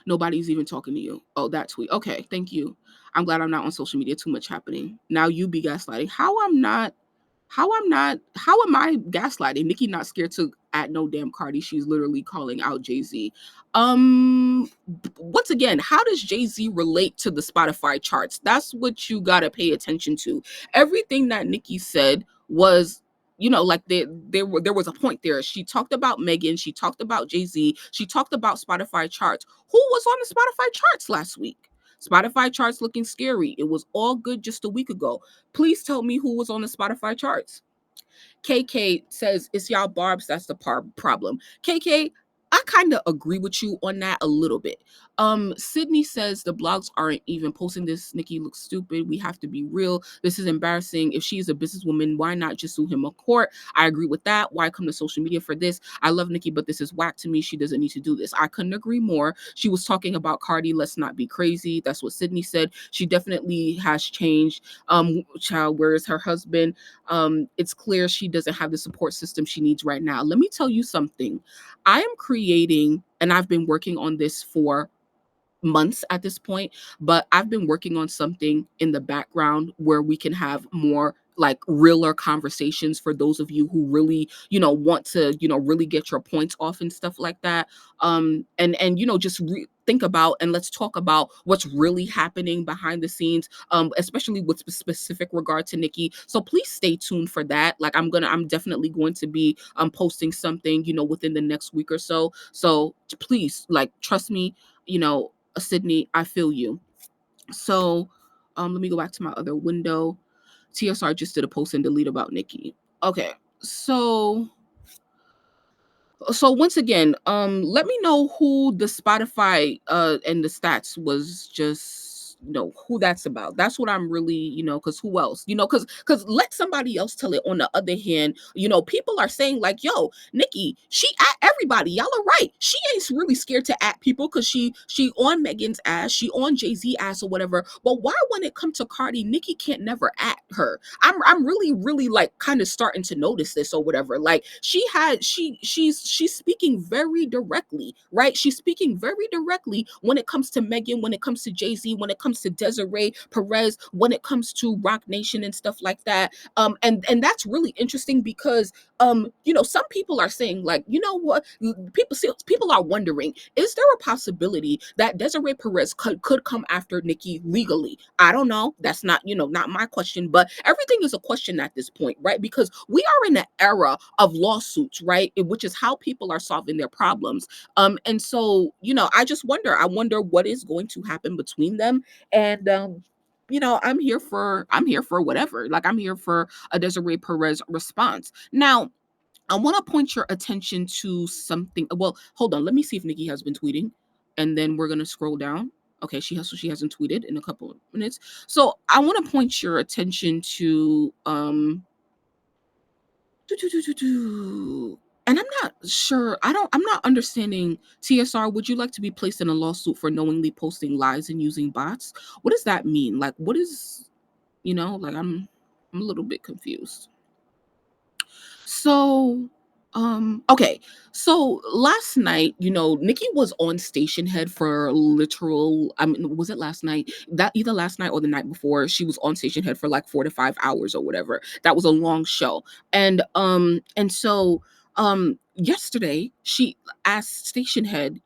Nobody's even talking to you. Oh, that tweet. Okay, thank you. I'm glad I'm not on social media. Too much happening. Now you be gaslighting. How am I gaslighting? Nicki not scared to at no damn Cardi. She's literally calling out Jay-Z. Once again, how does Jay-Z relate to the Spotify charts? That's what you gotta pay attention to. Everything that Nicki said was, like there was a point there. She talked about Megan, she talked about Jay-Z, she talked about Spotify charts. Who was on the Spotify charts last week? Spotify charts looking scary. It was all good just a week ago. Please tell me who was on the Spotify charts. KK says it's y'all barbs that's the problem. KK, I kind of agree with you on that a little bit. Sydney says the blogs aren't even posting this. Nicki looks stupid. We have to be real. This is embarrassing. If she's a businesswoman, why not just sue him in court? I agree with that. Why come to social media for this? I love Nicki, but this is whack to me. She doesn't need to do this. I couldn't agree more. She was talking about Cardi. Let's not be crazy. That's what Sydney said. She definitely has changed. Child, where is her husband? It's clear she doesn't have the support system she needs right now. Let me tell you something. I am creating, and I've been working on this for months at this point, but I've been working on something in the background where we can have more like realer conversations for those of you who really, want to, really get your points off and stuff like that. And just think about, and let's talk about what's really happening behind the scenes, especially with specific regard to Nicki. So please stay tuned for that. Like I'm definitely going to be posting something, within the next week or so. So please, like, trust me, Sydney, I feel you. So let me go back to my other window. TSR just did a post and delete about Nicki. Okay, so once again, let me know who the Spotify and the stats was just who that's about. That's what I'm really, because who else, because let somebody else tell it. On the other hand, people are saying like, yo, Nicki, she at everybody. Y'all are right. She ain't really scared to at people because she on Megan's ass, she on Jay-Z ass or whatever. But why when it comes to Cardi, Nicki can't never at her? I'm really, really like kind of starting to notice this or whatever. Like she's speaking very directly, right? She's speaking very directly when it comes to Megan, when it comes to Jay-Z, when it comes to Desiree, Perez, when it comes to Rock Nation and stuff like that. And that's really interesting because some people are saying like, you know what, people are wondering, is there a possibility that Desiree Perez could come after Nicki legally? I don't know. That's not, not my question, but everything is a question at this point, right? Because we are in an era of lawsuits, right? Which is how people are solving their problems. And so, I wonder what is going to happen between them. And I'm here for whatever. Like I'm here for a Desiree Perez response. Now, I want to point your attention to something. Well, hold on. Let me see if Nicki has been tweeting, and then we're gonna scroll down. Okay, she hasn't tweeted in a couple of minutes. So I want to point your attention to doo, doo, doo, doo, doo. And I'm not sure. I'm not understanding. TSR, would you like to be placed in a lawsuit for knowingly posting lies and using bots? What does that mean? Like, what is, like I'm a little bit confused. So, okay. So last night, Nikki was on Station Head for literal. I mean, was it last night? That either last night or the night before, she was on Station Head for like 4 to 5 hours or whatever. That was a long show. And yesterday she asked Station Head,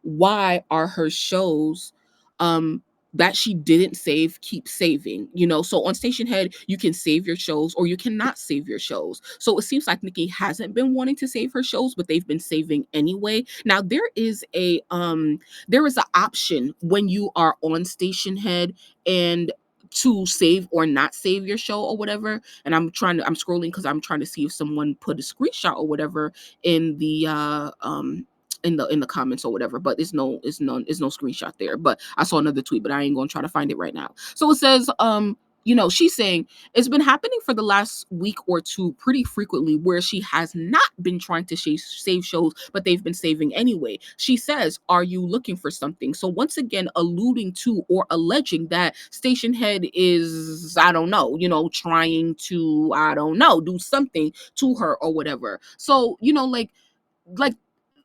why are her shows um that she didn't save keep saving, so on Station Head you can save your shows or you cannot save your shows. So it seems like Nikki hasn't been wanting to save her shows, but they've been saving anyway. Now there is an option when you are on Station Head and to save or not save your show or whatever. And I'm scrolling because I'm trying to see if someone put a screenshot or whatever in the in the comments or whatever, but it's no screenshot there. But I saw another tweet, but I ain't gonna try to find it right now. So it says, she's saying it's been happening for the last week or two pretty frequently where she has not been trying to save shows, but they've been saving anyway. She says, are you looking for something? So once again, alluding to or alleging that Station Head is, I don't know, trying to, I don't know, do something to her or whatever. So, like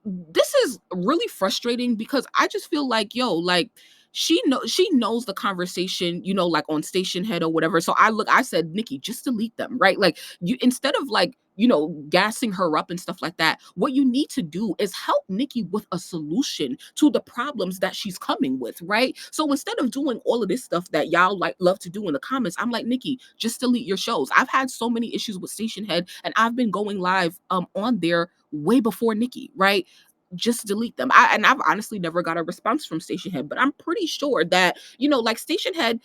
this is really frustrating because I just feel like, yo, like she knows the conversation, like on Station Head or whatever. So I said, Nikki, just delete them, right? Like you, instead of like, gassing her up and stuff like that, what you need to do is help Nikki with a solution to the problems that she's coming with, right? So instead of doing all of this stuff that y'all like love to do in the comments, I'm like, Nikki, just delete your shows. I've had so many issues with Station Head and I've been going live on there way before Nikki, right? Just delete them. I've honestly never got a response from Station Head, but I'm pretty sure that, like Station Head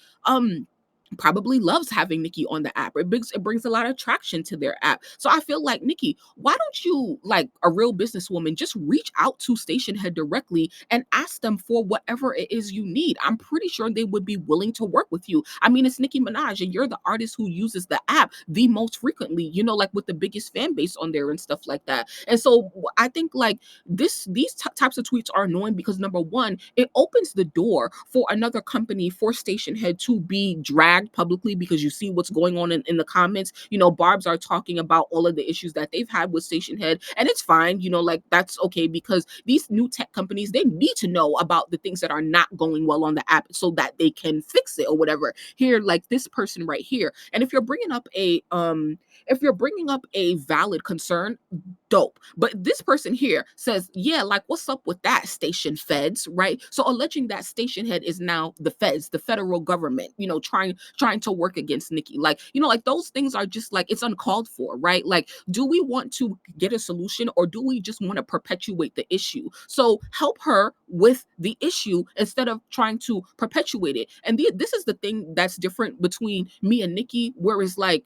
probably loves having Nikki on the app. It brings a lot of traction to their app. So I feel like, Nikki, why don't you, like a real businesswoman, just reach out to Station Head directly and ask them for whatever it is you need. I'm pretty sure they would be willing to work with you. I mean, it's Nicki Minaj and you're the artist who uses the app the most frequently, like with the biggest fan base on there and stuff like that. And so I think like these types of tweets are annoying because number one, it opens the door for another company, for Station Head, to be dragged publicly because you see what's going on in the comments. Barbs are talking about all of the issues that they've had with Station Head, and it's fine, like that's okay because these new tech companies, they need to know about the things that are not going well on the app so that they can fix it or whatever. Here, like this person right here, and if you're bringing up a valid concern, dope. But this person here says, yeah, like what's up with that, Station Feds, right? So alleging that Station Head is now the feds, the federal government, trying to work against Nikki. Like, like those things are just like, it's uncalled for, right? Like, do we want to get a solution or do we just want to perpetuate the issue? So help her with the issue instead of trying to perpetuate it. And this is the thing that's different between me and Nikki, where it's like,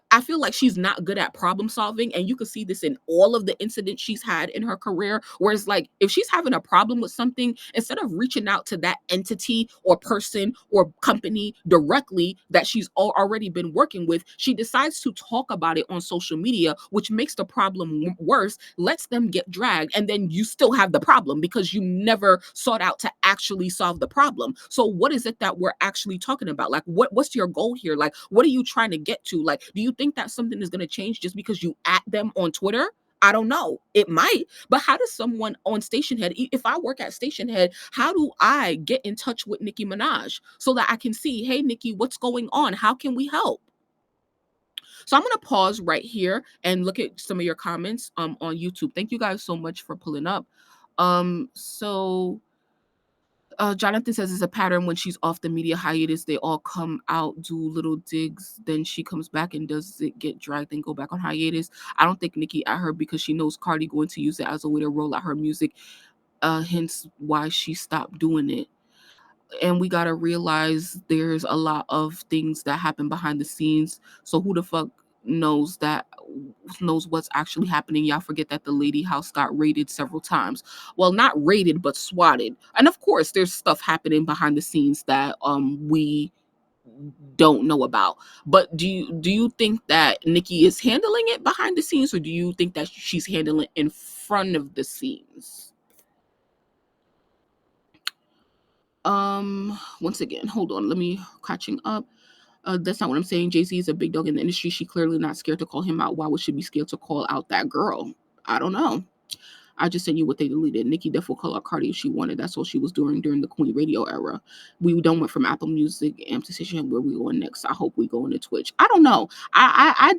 I feel like she's not good at problem solving, and you can see this in all of the incidents she's had in her career. Whereas, like, if she's having a problem with something, instead of reaching out to that entity or person or company directly that she's already been working with, she decides to talk about it on social media, which makes the problem worse, lets them get dragged, and then you still have the problem because you never sought out to actually solve the problem. So, what is it that we're actually talking about? Like, what's your goal here? Like, what are you trying to get to? Like, do you think that something is going to change just because you at them on Twitter? I don't know. It might. But how does someone on Station Head, if I work at Station Head, how do I get in touch with Nicki Minaj so that I can see, hey, Nicki, what's going on? How can we help? So I'm going to pause right here and look at some of your comments on YouTube. Thank you guys so much for pulling up. So Jonathan says it's a pattern. When she's off the media hiatus, they all come out, do little digs, then she comes back and does it get dragged and go back on hiatus. I don't think Nicki at her because she knows Cardi going to use it as a way to roll out her music, hence why she stopped doing it. And we gotta realize there's a lot of things that happen behind the scenes. So who the fuck knows that knows what's actually happening? Y'all forget that the lady house got raided several times. Well, not raided, but swatted. And of course, there's stuff happening behind the scenes that we don't know about. But do you think that Nicki is handling it behind the scenes, or do you think that she's handling it in front of the scenes? Once again, hold on, let me catching up. That's not what I'm saying. Jay-Z is a big dog in the industry. She clearly not scared to call him out. Why would she be scared to call out that girl? I don't know. I just sent you what they deleted. Nicki definitely call out Cardi if she wanted. That's what she was doing during the Queen Radio era. We done went from Apple Music and position where we going next. I hope we go into Twitch. I don't know. I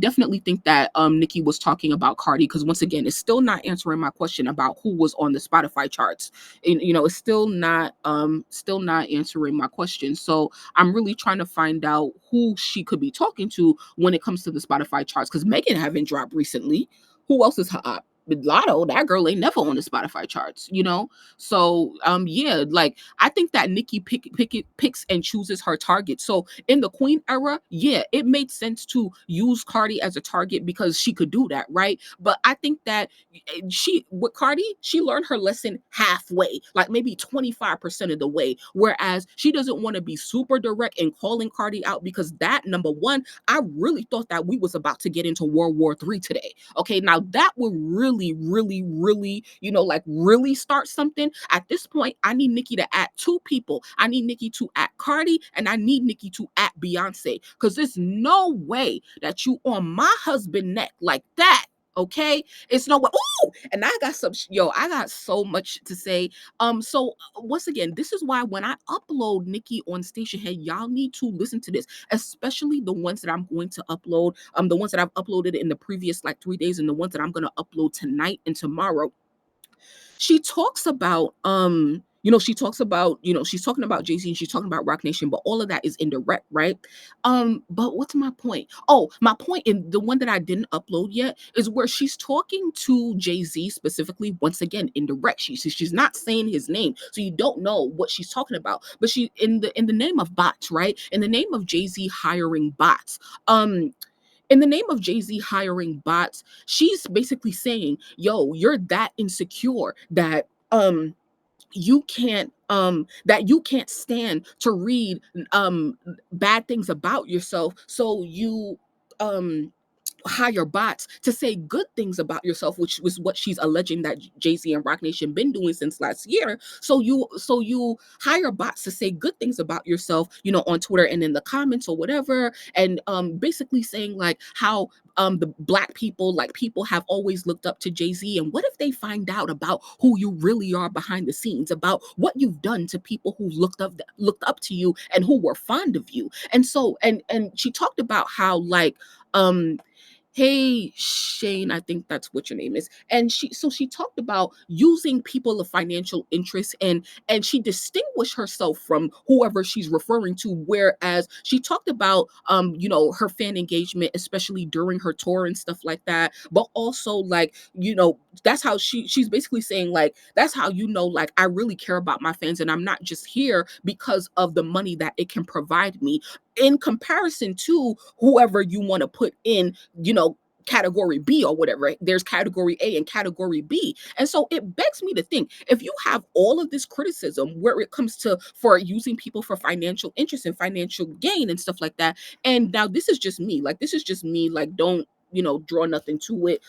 definitely think that Nicki was talking about Cardi, because once again, it's still not answering my question about who was on the Spotify charts. And it's still not answering my question. So I'm really trying to find out who she could be talking to when it comes to the Spotify charts, because Megan haven't dropped recently. Who else is hot? Lotto, that girl ain't never on the Spotify charts. So yeah, like I think that Nicki picks and chooses her target. So in the Queen era, yeah, it made sense to use Cardi as a target because she could do that, right? But I think that she with Cardi, she learned her lesson halfway, like maybe 25% of the way. Whereas she doesn't want to be super direct in calling Cardi out, because that, number one, I really thought that we was about to get into World War III today. Okay, now that would really, really, really, like really start something. At this point, I need Nicki to add two people. I need Nicki to add Cardi, and I need Nicki to add Beyonce. Because there's no way that you on my husband neck like that. Okay, it's no way. Ooh, and I got I got so much to say. So once again, this is why when I upload Nicki on Station Head, y'all need to listen to this, especially the ones that I'm going to upload, the ones that I've uploaded in the previous like 3 days, and the ones that I'm going to upload tonight and tomorrow. She talks about she's talking about Jay-Z and she's talking about Rock Nation, but all of that is indirect, right? But what's my point? Oh, my point in the one that I didn't upload yet is where she's talking to Jay-Z specifically, once again, indirect. She's not saying his name, so you don't know what she's talking about. But she in the name of bots, right? In the name of Jay-Z hiring bots. In the name of Jay-Z hiring bots, she's basically saying, yo, you're that insecure that you can't stand to read bad things about yourself, so you um hire bots to say good things about yourself, which was what she's alleging that Jay-Z and Rock Nation been doing since last year. So you hire bots to say good things about yourself, on Twitter and in the comments or whatever, and basically saying like how the black people, like people have always looked up to Jay-Z, and what if they find out about who you really are behind the scenes, about what you've done to people who looked up to you and who were fond of you. And so and she talked about how like hey Shane, I think that's what your name is. And she talked about using people of financial interest, and she distinguished herself from whoever she's referring to, whereas she talked about her fan engagement, especially during her tour and stuff like that, but also like that's how she's basically saying, like, that's how you know, like, I really care about my fans, and I'm not just here because of the money that it can provide me, in comparison to whoever you want to put in, category B or whatever. There's category A and category B. And so it begs me to think, if you have all of this criticism where it comes to for using people for financial interest and financial gain and stuff like that, and now this is just me, like, don't, draw nothing to it.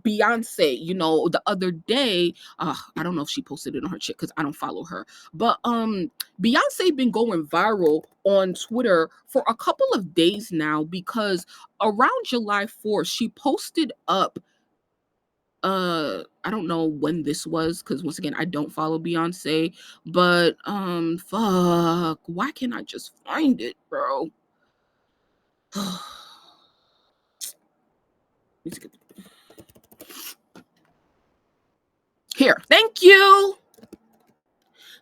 Beyonce, the other day, I don't know if she posted it on her shit because I don't follow her, but Beyonce been going viral on Twitter for a couple of days now because around July 4th, she posted up, I don't know when this was because once again I don't follow Beyonce, but fuck, why can't I just find it, bro? Here, thank you.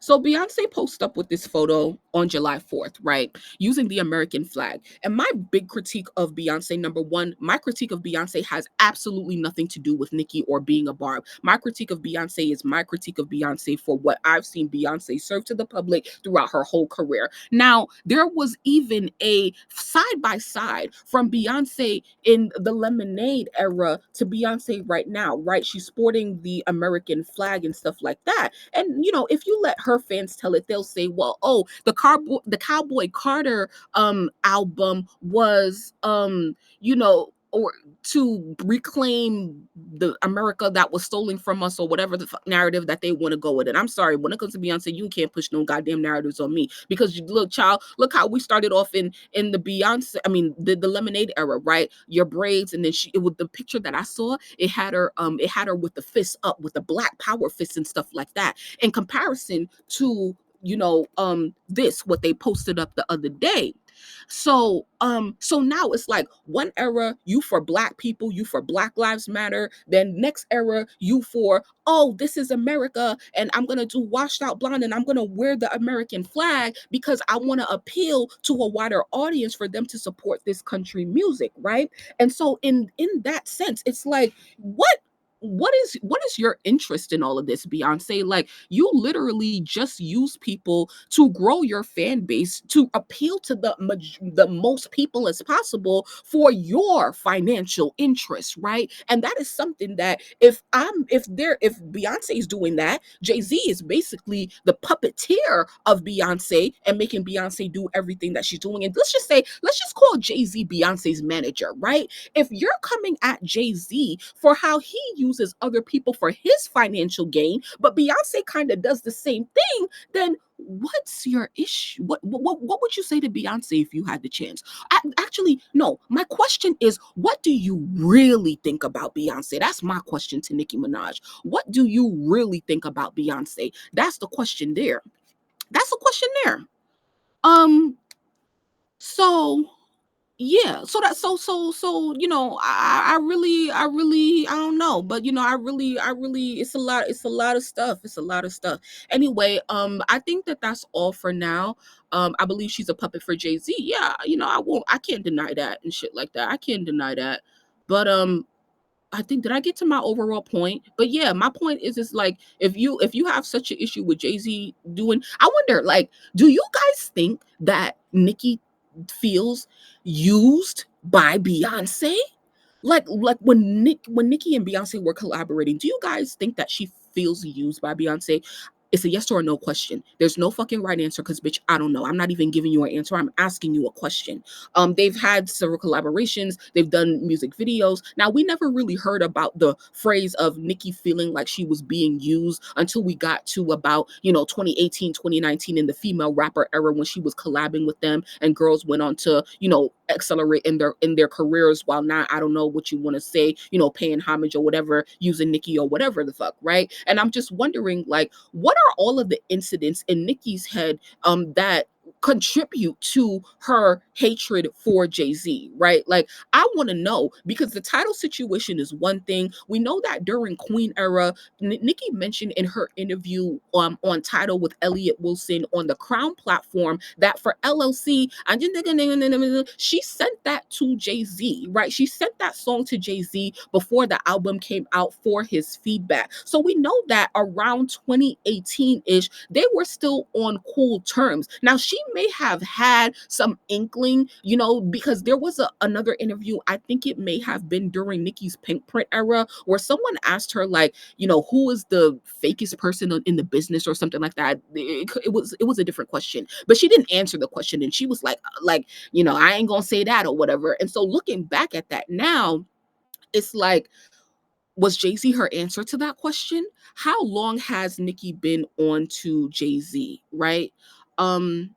So Beyonce posted up with this photo on July 4th, right? Using the American flag. And my big critique of Beyonce, number one, my critique of Beyonce has absolutely nothing to do with Nicki or being a Barb. My critique of Beyonce is my critique of Beyonce for what I've seen Beyonce serve to the public throughout her whole career. Now, there was even a side by side from Beyonce in the Lemonade era to Beyonce right now, right? She's sporting the American flag and stuff like that. And if you let her fans tell it, they'll say, well, oh, the Cowboy Carter album was or to reclaim the America that was stolen from us, or whatever the narrative that they want to go with it. I'm sorry, when it comes to Beyonce, you can't push no goddamn narratives on me, because look, child, look how we started off in the Beyonce, I mean the Lemonade era, right? Your braids, and then it was the picture that I saw, it had her with the fist up, with the black power fist and stuff like that, in comparison to this, what they posted up the other day. So now it's like, one era you for black people, you for Black Lives Matter, then next era you for, oh, this is America and I'm gonna do washed out blonde and I'm gonna wear the American flag because I want to appeal to a wider audience for them to support this country music, right? And so in that sense, it's like, what is your interest in all of this, Beyonce? Like, you literally just use people to grow your fan base, to appeal to the most people as possible for your financial interest, right? And that is something that, if Beyonce is doing that, Jay-Z is basically the puppeteer of Beyonce and making Beyonce do everything that she's doing. And let's just call Jay-Z Beyonce's manager, right? If you're coming at Jay-Z for how he uses other people for his financial gain, but Beyonce kind of does the same thing, then what's your issue? What would you say to Beyonce if you had the chance? Actually, no. My question is, what do you really think about Beyonce? That's my question to Nicki Minaj. What do you really think about Beyonce? That's the question there. That's the question there. So yeah, I don't know, but it's a lot of stuff, anyway. I think that that's all for now. I believe she's a puppet for Jay-Z. Yeah, I can't deny that and shit like that. I can't deny that. But I think, did I get to my overall point? But yeah, my point is like, if you have such an issue with Jay-Z doing, I wonder, like, do you guys think that Nicki feels used by Beyonce? Like when Nicki and Beyonce were collaborating, do you guys think that she feels used by Beyonce? It's a yes or a no question. There's no fucking right answer, because bitch, I don't know. I'm not even giving you an answer. I'm asking you a question. They've had several collaborations. They've done music videos. Now, we never really heard about the phrase of Nicki feeling like she was being used until we got to about 2018, 2019, in the female rapper era, when she was collabing with them and girls went on to accelerate in their careers, while not, I don't know what you want to say, paying homage or whatever, using Nicki or whatever the fuck, right? And I'm just wondering, like, what are all of the incidents in Nicki's head that contribute to her hatred for Jay-Z, right? Like, I want to know, because the title situation is one thing. We know that during Queen era, Nicki mentioned in her interview on Title with Elliot Wilson on the Crown platform that for LLC, she sent that to Jay-Z, right? She sent that song to Jay-Z before the album came out for his feedback. So we know that around 2018-ish, they were still on cool terms. Now, she may have had some inkling, because there was another interview, I think it may have been during Nicki's Pink Print era, where someone asked her, like, who is the fakest person in the business or something like that. It was a different question, but she didn't answer the question, and she was like, I ain't gonna say that or whatever. And so looking back at that now, it's like, was Jay-Z her answer to that question? How long has Nicki been on to Jay-Z, right? Um,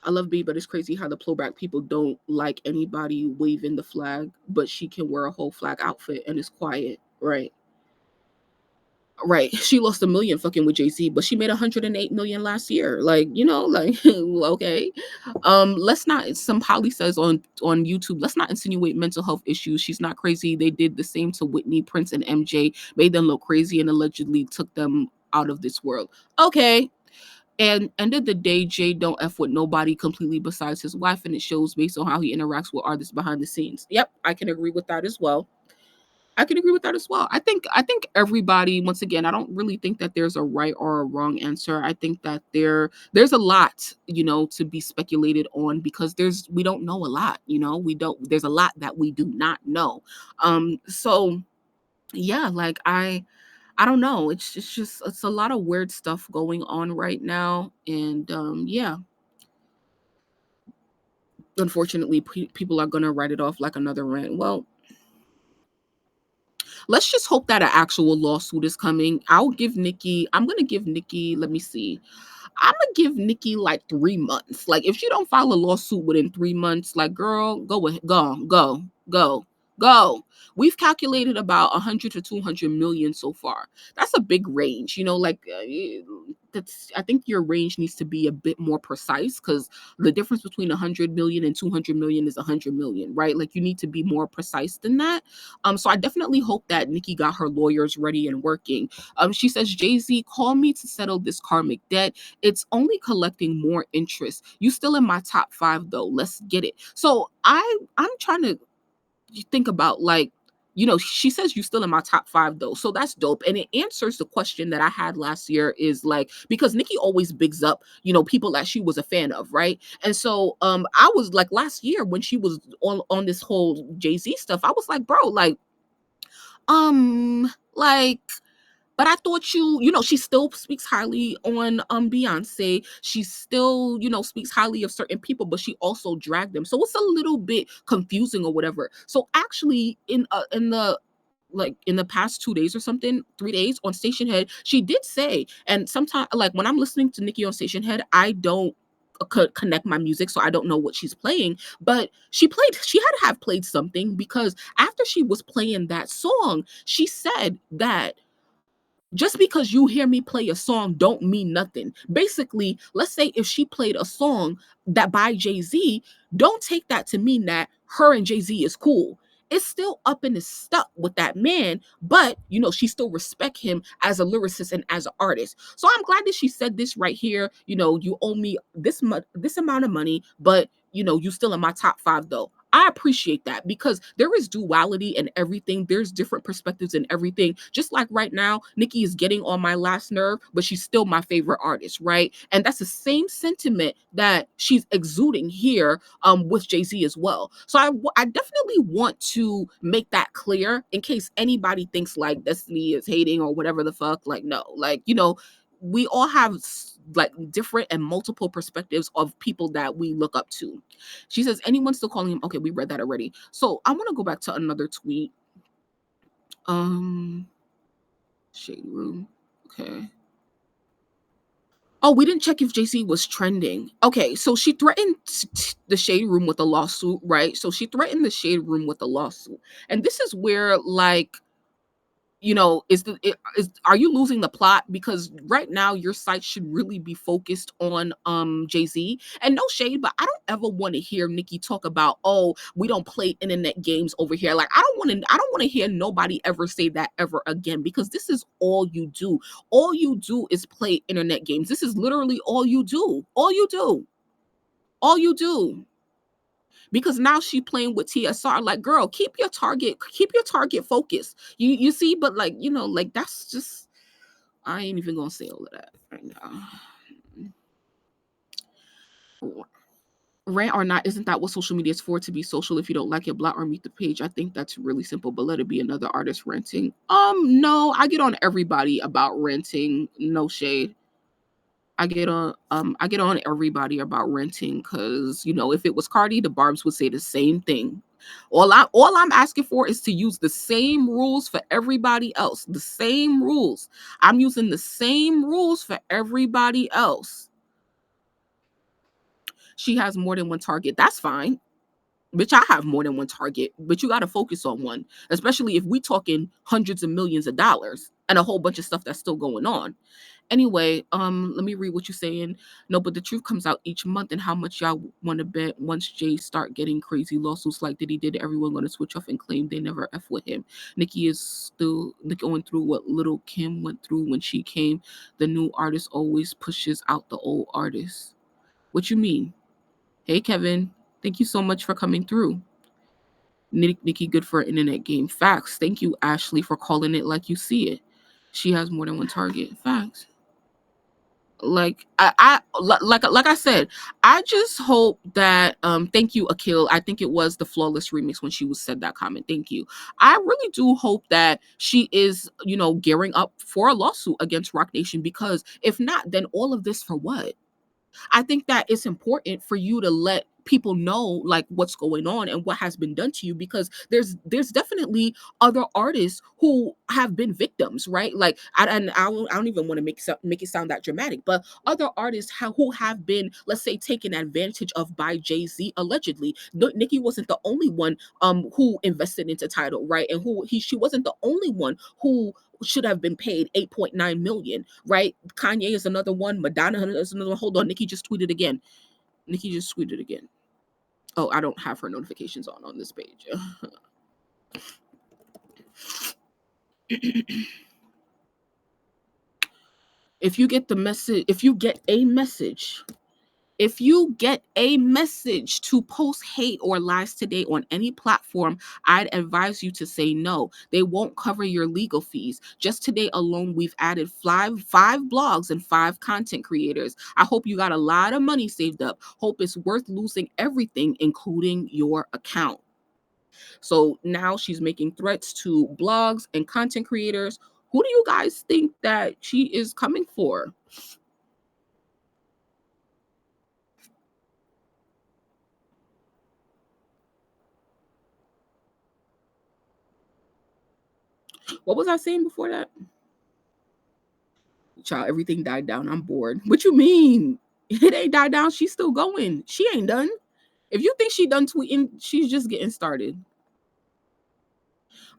I love B, but it's crazy how the playback people don't like anybody waving the flag, but she can wear a whole flag outfit and it's quiet, right? Right. She lost 1 million fucking with Jay-Z, but she made 108 million last year. Like, like okay. Let's not, some Holly says on YouTube, let's not insinuate mental health issues. She's not crazy. They did the same to Whitney, Prince, and MJ, made them look crazy and allegedly took them out of this world. Okay. And end of the day, Jay don't F with nobody completely besides his wife, and it shows based on how he interacts with artists behind the scenes. Yep, I can agree with that as well. I can agree with that as well. I think everybody, once again, I don't really think that there's a right or a wrong answer. I think that there's a lot, to be speculated on, because we don't know a lot, we don't there's a lot that we do not know. So yeah, like I don't know. It's a lot of weird stuff going on right now, and yeah, unfortunately, people are gonna write it off like another rant. Well, let's just hope that an actual lawsuit is coming. I'm gonna give Nicki, let me see. I'm gonna give Nicki like 3 months. Like, if she don't file a lawsuit within 3 months, like, girl, go ahead, go. We've calculated about 100 to 200 million so far. That's a big range, like, that's, I think your range needs to be a bit more precise, because the difference between 100 million and 200 million is 100 million, right? Like, you need to be more precise than that. So I definitely hope that Nicki got her lawyers ready and working. She says, Jay-Z, call me to settle this karmic debt. It's only collecting more interest. You still in my top 5 though. Let's get it. So I'm trying to think about, like, she says you still in my top 5 though. So that's dope. And it answers the question that I had last year, is like, because Nicki always bigs up, people that she was a fan of, right? And so I was like, last year when she was on this whole Jay-Z stuff, I was like, bro, like, but I thought she still speaks highly on Beyonce. She still, speaks highly of certain people, but she also dragged them. So it's a little bit confusing or whatever. So actually, in the past 2 days or something, 3 days on Station Head, she did say, and sometimes, like, when I'm listening to Nicki on Station Head, I don't connect my music, so I don't know what she's playing, but she had to have played something, because after she was playing that song, she said that just because you hear me play a song don't mean nothing. Basically, let's say if she played a song that by Jay-Z, don't take that to mean that her and Jay-Z is cool. It's still up and is stuck with that man, but she still respect him as a lyricist and as an artist. So I'm glad that she said this right here. You owe me this amount of money, but you still in my top 5 though. I appreciate that, because there is duality in everything. There's different perspectives in everything. Just like right now, Nicki is getting on my last nerve, but she's still my favorite artist, right? And that's the same sentiment that she's exuding here with Jay-Z as well. So I definitely want to make that clear, in case anybody thinks like Destiny is hating or whatever the fuck. Like, no, like, we all have like different and multiple perspectives of people that we look up to. She says, anyone still calling him? Okay, we read that already. So I want to go back to another tweet. Um, Shade Room. Okay. Oh, we didn't check if JC was trending. Okay, so she threatened the Shade Room with a lawsuit, right? So she threatened the Shade Room with a lawsuit. And this is where, like, are you losing the plot? Because right now your site should really be focused on Jay-Z. And no shade, but I don't ever want to hear Nicki talk about, oh, we don't play internet games over here. Like I don't want to hear nobody ever say that ever again, because this is all you do. All you do is play internet games. This is literally all you do. All you do. Because now she playing with TSR. Like, girl, keep your target focus. You see, but like, like that's just, I ain't even gonna say all of that right now. Rant or not, isn't that what social media is for? To be social. If you don't like it, block or mute the page. I think that's really simple, but let it be another artist ranting. No, I get on everybody about ranting. No shade. I get on everybody about renting, because if it was Cardi, the Barbs would say the same thing. All I'm asking for is to use the same rules for everybody else. The same rules. I'm using the same rules for everybody else. She has more than one target. That's fine. Bitch, I have more than one target, but you got to focus on one, especially if we talking hundreds of millions of dollars and a whole bunch of stuff that's still going on. Anyway, let me read what you're saying. No, but the truth comes out each month, and how much y'all want to bet once Jay start getting crazy lawsuits like Diddy did, everyone going to switch off and claim they never F with him. Nicki is still going through what Little Kim went through when she came. The new artist always pushes out the old artist. What you mean? Hey, Kevin. Thank you so much for coming through. Nicki good for an internet game. Facts. Thank you, Ashley, for calling it like you see it. She has more than one target. Facts. Like like I said, I just hope that thank you, Akil. I think it was the Flawless remix when she was said that comment. Thank you. I really do hope that she is, gearing up for a lawsuit against Rock Nation, because if not, then all of this for what? I think that it's important for you to let people know like what's going on and what has been done to you, because there's definitely other artists who have been victims, right? Like I don't even want to make it sound that dramatic, but other artists who have been, let's say, taken advantage of by Jay-Z allegedly. Nicki wasn't the only one who invested into Tidal, right? And she wasn't the only one who should have been paid 8.9 million, right? Kanye is another one. Madonna is another one. Hold on, Nicki just tweeted again. Oh, I don't have her notifications on this page. If you get a message to post hate or lies today on any platform, I'd advise you to say no. They won't cover your legal fees. Just today alone, we've added five blogs and 5 content creators. I hope you got a lot of money saved up. Hope it's worth losing everything, including your account. So now she's making threats to blogs and content creators. Who do you guys think that she is coming for? What was I saying before that? Child, everything died down. I'm bored. What you mean? It ain't died down. She's still going. She ain't done. If you think she done tweeting, she's just getting started.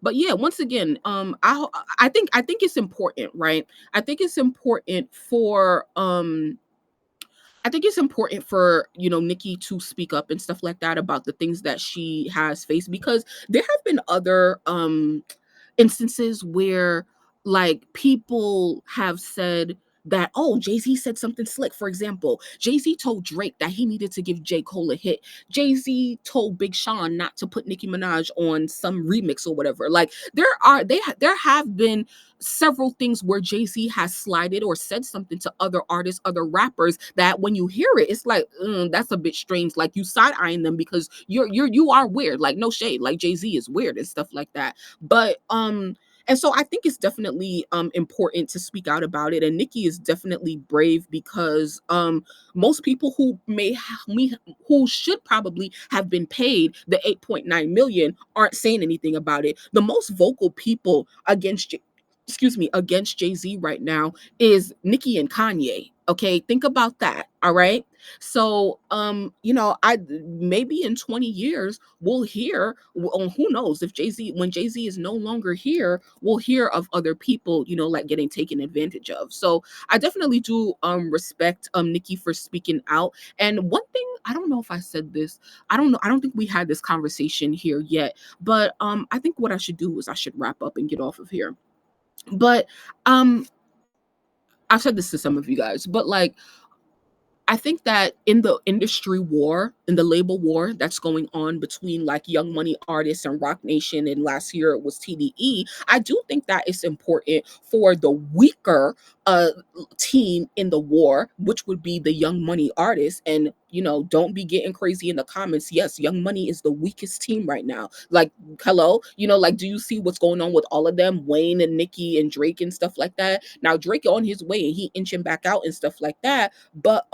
But yeah, once again, I think it's important, right? I think it's important for Nicki to speak up and stuff like that about the things that she has faced, because there have been other instances where like people have said that, oh, Jay-Z said something slick. For example, Jay-Z told Drake that he needed to give J. Cole a hit. Jay-Z told Big Sean not to put Nicki Minaj on some remix or whatever. Like there have been several things where Jay-Z has slided or said something to other artists, other rappers, that when you hear it, it's like, that's a bit strange. Like you side eyeing them because you are weird. Like no shade. Like Jay-Z is weird and stuff like that. But and so I think it's definitely important to speak out about it. And Nicki is definitely brave, because most people who should probably have been paid the 8.9 million aren't saying anything about it. The most vocal people against Jay-Z right now is Nicki and Kanye. Okay, think about that. All right. So, I maybe in 20 years we'll hear, who knows if Jay-Z, when Jay-Z is no longer here, we'll hear of other people, like getting taken advantage of. So I definitely do respect Nikki for speaking out. And one thing, I don't know if I said this, I don't know, I don't think we had this conversation here yet, but I think what I should do is I should wrap up and get off of here. But um I've said this to some of you guys, but like, I think that in the industry war, in the label war that's going on between like Young Money artists and Rock Nation, and last year it was TDE, I do think that it's important for the weaker uh team in the war, which would be the Young Money artists. And don't be getting crazy in the comments. Yes, Young Money is the weakest team right now. Like, hello, like, do you see what's going on with all of them, Wayne and Nicki and Drake and stuff like that? Now Drake on his way and he inching back out and stuff like that, but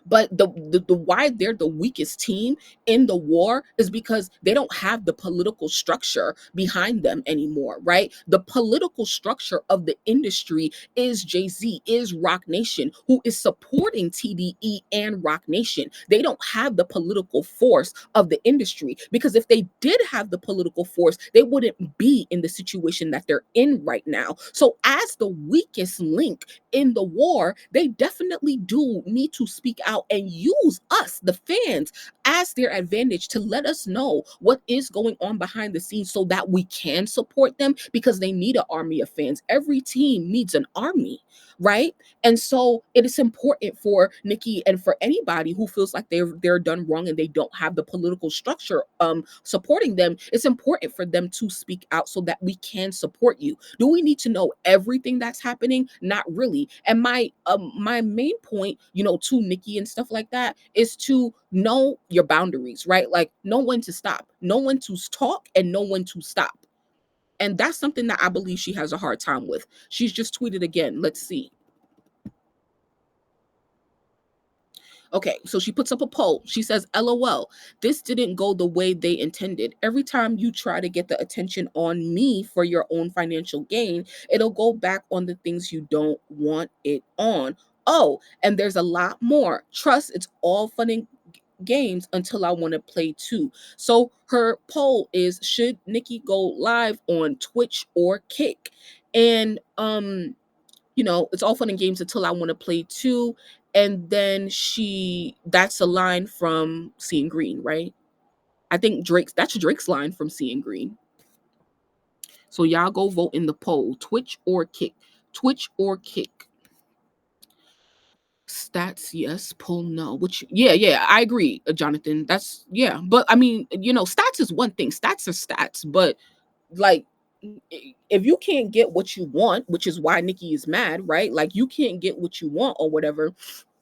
the why they're the weakest team in the war is because they don't have the political structure behind them anymore, right? The political structure of the industry is Jay-Z, is Rock Nation, who is supporting TDE and Rock Nation. They don't have the political force of the industry, because if they did have the political force, they wouldn't be in the situation that they're in right now. So as the weakest link in the war, they definitely do need to speak out and use us, the fans, as their advantage to let us know what is going on behind the scenes so that we can support them, because they need an army of fans. Every team needs an army, right? And so it is important for Nicki and for anybody who feels like they're done wrong and they don't have the political structure supporting them. It's important for them to speak out so that we can support you. Do we need to know everything that's happening? Not really. And my main point, to Nicki and stuff like that, is to know your boundaries, right? Like, know when to stop, know when to talk, and know when to stop. And that's something that I believe she has a hard time with. She's just tweeted again. Let's see. Okay, so she puts up a poll. She says, LOL, this didn't go the way they intended. Every time you try to get the attention on me for your own financial gain, it'll go back on the things you don't want it on. Oh, and there's a lot more. Trust, it's all fun and games until I want to play too. So her poll is, should Nicki go live on Twitch or Kick? And it's all fun and games until I want to play too. And then that's a line from Seeing Green, right? I think that's Drake's line from Seeing Green. So y'all go vote in the poll. Twitch or Kick. Twitch or Kick. Stats, yes. Poll, no. Which, yeah, I agree, Jonathan. That's, yeah. But I mean, stats is one thing. Stats are stats. But like, if you can't get what you want, which is why Nicki is mad, right? Like, you can't get what you want or whatever,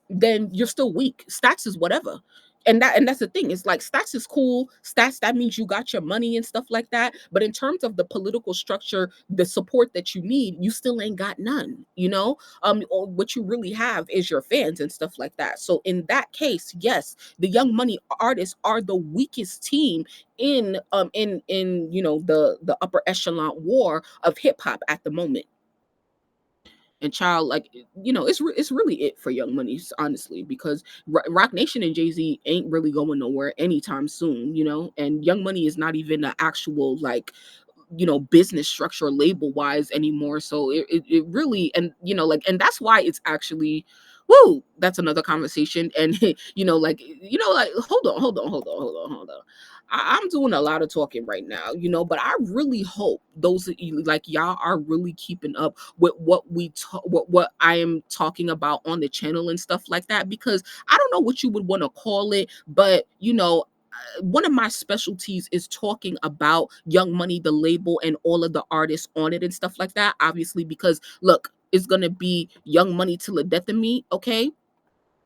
then you're still weak. Stats is whatever. And that's the thing. It's like, stats is cool. Stats, that means you got your money and stuff like that. But in terms of the political structure, the support that you need, you still ain't got none, what you really have is your fans and stuff like that. So in that case, yes, the Young Money artists are the weakest team in the upper echelon war of hip hop at the moment. And child, like, it's really it for Young Money, honestly, because Rock Nation and Jay-Z ain't really going nowhere anytime soon, and Young Money is not even an actual, like, business structure label wise anymore. So it really, and like, and that's why it's actually, woo, that's another conversation. And like, hold on. I'm doing a lot of talking right now, but I really hope those of you, like, y'all are really keeping up with what I am talking about on the channel and stuff like that, because I don't know what you would want to call it, but one of my specialties is talking about Young Money, the label, and all of the artists on it and stuff like that. Obviously, because look, it's gonna be Young Money till the death of me, okay?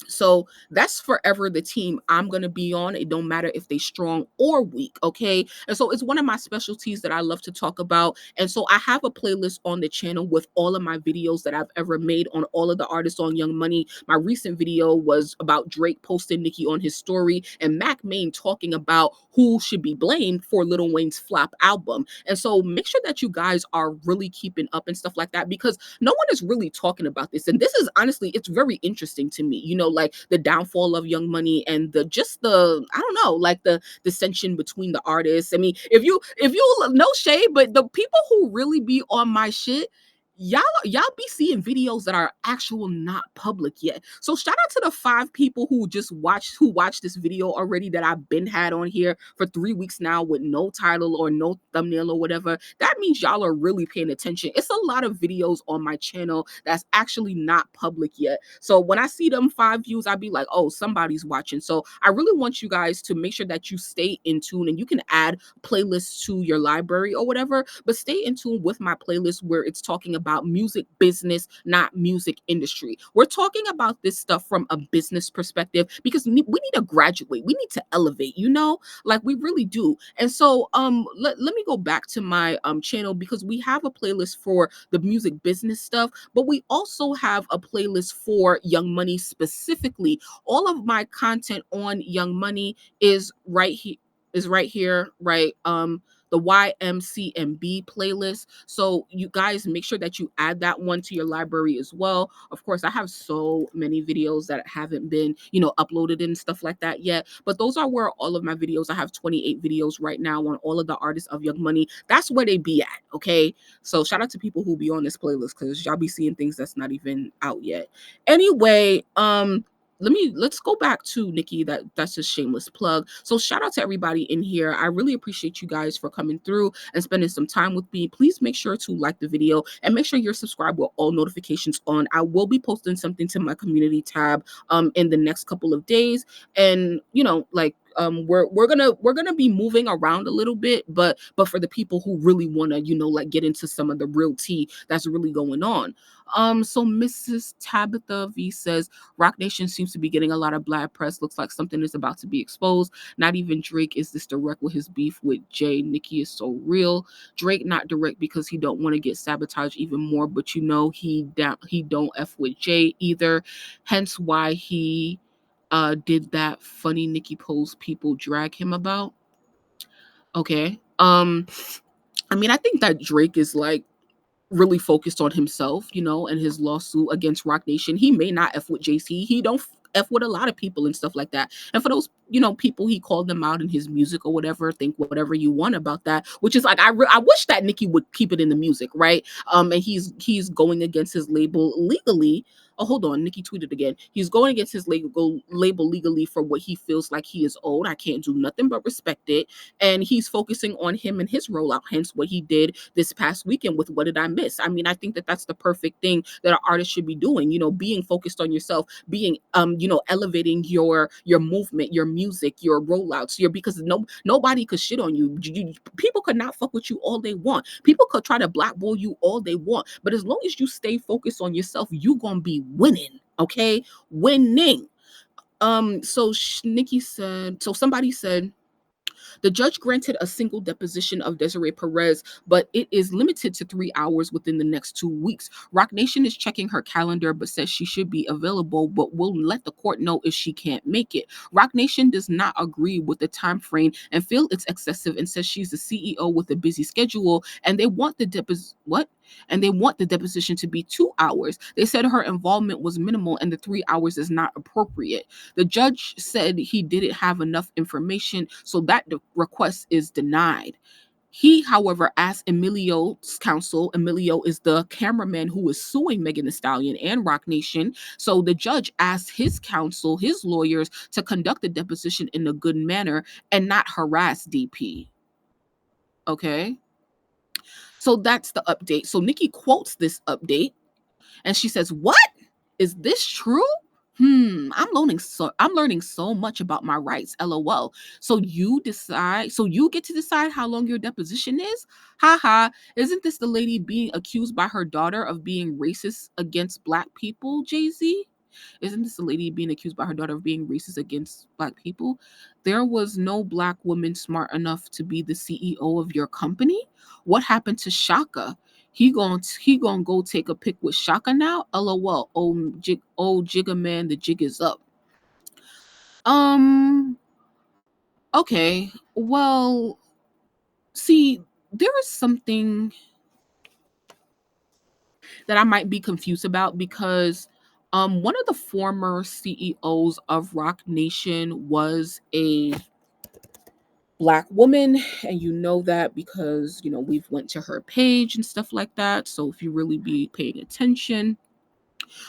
So that's forever the team I'm gonna be on. It don't matter if they strong or weak, okay? And so it's one of my specialties that I love to talk about. And so I have a playlist on the channel with all of my videos that I've ever made on all of the artists on Young Money. My recent video was about Drake posting Nicki on his story and Mac Main talking about who should be blamed for Lil Wayne's flop album. And so make sure that you guys are really keeping up and stuff like that, because no one is really talking about this. And this is honestly, it's very interesting to me, like the downfall of Young Money and I don't know, like the dissension between the artists. I mean, if you no shade, but the people who really be on my shit, y'all be seeing videos that are actual not public yet. So shout out to the 5 people who watched this video already that I've been had on here for 3 weeks now with no title or no thumbnail or whatever. That means y'all are really paying attention. It's a lot of videos on my channel that's actually not public yet. So when I see them 5 views, I'd be like, oh, somebody's watching. So I really want you guys to make sure that you stay in tune, and you can add playlists to your library or whatever, but stay in tune with my playlist where it's talking about music business, not music industry. We're talking about this stuff from a business perspective because we need to graduate. We need to elevate, like we really do. And so let me go back to my channel, because we have a playlist for the music business stuff, but we also have a playlist for Young Money specifically. All of my content on Young Money is right here, right? The YMCMB playlist. So you guys make sure that you add that one to your library as well. Of course, I have so many videos that haven't been, uploaded and stuff like that yet. But those are where all of my videos, I have 28 videos right now on all of the artists of Young Money. That's where they be at, okay? So shout out to people who be on this playlist, because y'all be seeing things that's not even out yet. Anyway, let's go back to Nicki. That's a shameless plug. So shout out to everybody in here. I really appreciate you guys for coming through and spending some time with me. Please make sure to like the video and make sure you're subscribed with all notifications on. I will be posting something to my community tab in the next couple of days. And we're gonna be moving around a little bit, but for the people who really want to like get into some of the real tea that's really going on. So Mrs. Tabitha V says Rock Nation seems to be getting a lot of bad press. Looks like something is about to be exposed. Not even Drake is this direct with his beef with Jay. Nicki is so real. Drake not direct because he don't want to get sabotaged even more, but he don't F with Jay either. Hence why he did that funny Nicki pose people drag him about. Okay. I mean, I think that Drake is like really focused on himself, and his lawsuit against Rock Nation. He may not F with JC. He don't F with a lot of people and stuff like that. And for those, people he called them out in his music or whatever, think whatever you want about that, which is like, I wish that Nicki would keep it in the music, right? And he's going against his label legally. Oh, hold on. Nicki tweeted again. He's going against his label legally for what he feels like he is owed. I can't do nothing but respect it. And he's focusing on him and his rollout, hence what he did this past weekend with What Did I Miss? I mean, I think that that's the perfect thing that an artist should be doing, being focused on yourself, being elevating your movement, your music, your rollouts, because nobody could shit on you. People could not fuck with you all they want. People could try to blackball you all they want, but as long as you stay focused on yourself, you gonna be winning, okay? Winning. So Nicki said, so somebody said, the judge granted a single deposition of Desiree Perez, but it is limited to 3 hours within the next 2 weeks. Rock Nation is checking her calendar, but says she should be available, but will let the court know if she can't make it. Rock Nation does not agree with the time frame and feel it's excessive, and says she's the CEO with a busy schedule, and they want the deposition to be 2 hours. They said her involvement was minimal and the 3 hours is not appropriate. The judge said he didn't have enough information, so that request is denied. He, however, asked Emilio's counsel. Emilio is the cameraman who is suing Megan Thee Stallion and Rock Nation. So the judge asked his counsel, his lawyers, to conduct the deposition in a good manner and not harass DP. Okay. So that's the update. So Nicki quotes this update and she says, "What? Is this true? I'm learning so much about my rights. LOL. So you get to decide how long your deposition is? Haha. Isn't this the lady being accused by her daughter of being racist against black people, Jay-Z?" Isn't this a lady being accused by her daughter of being racist against black people? There was no black woman smart enough to be the CEO of your company. What happened to Shaka? He gonna go take a pic with Shaka now? LOL. Old Jigga man, the jig is up. Um. Okay. Well, see, there is something that I might be confused about because one of the former CEOs of Rock Nation was a black woman, and you know that because we've went to her page and stuff like that. So if you really be paying attention,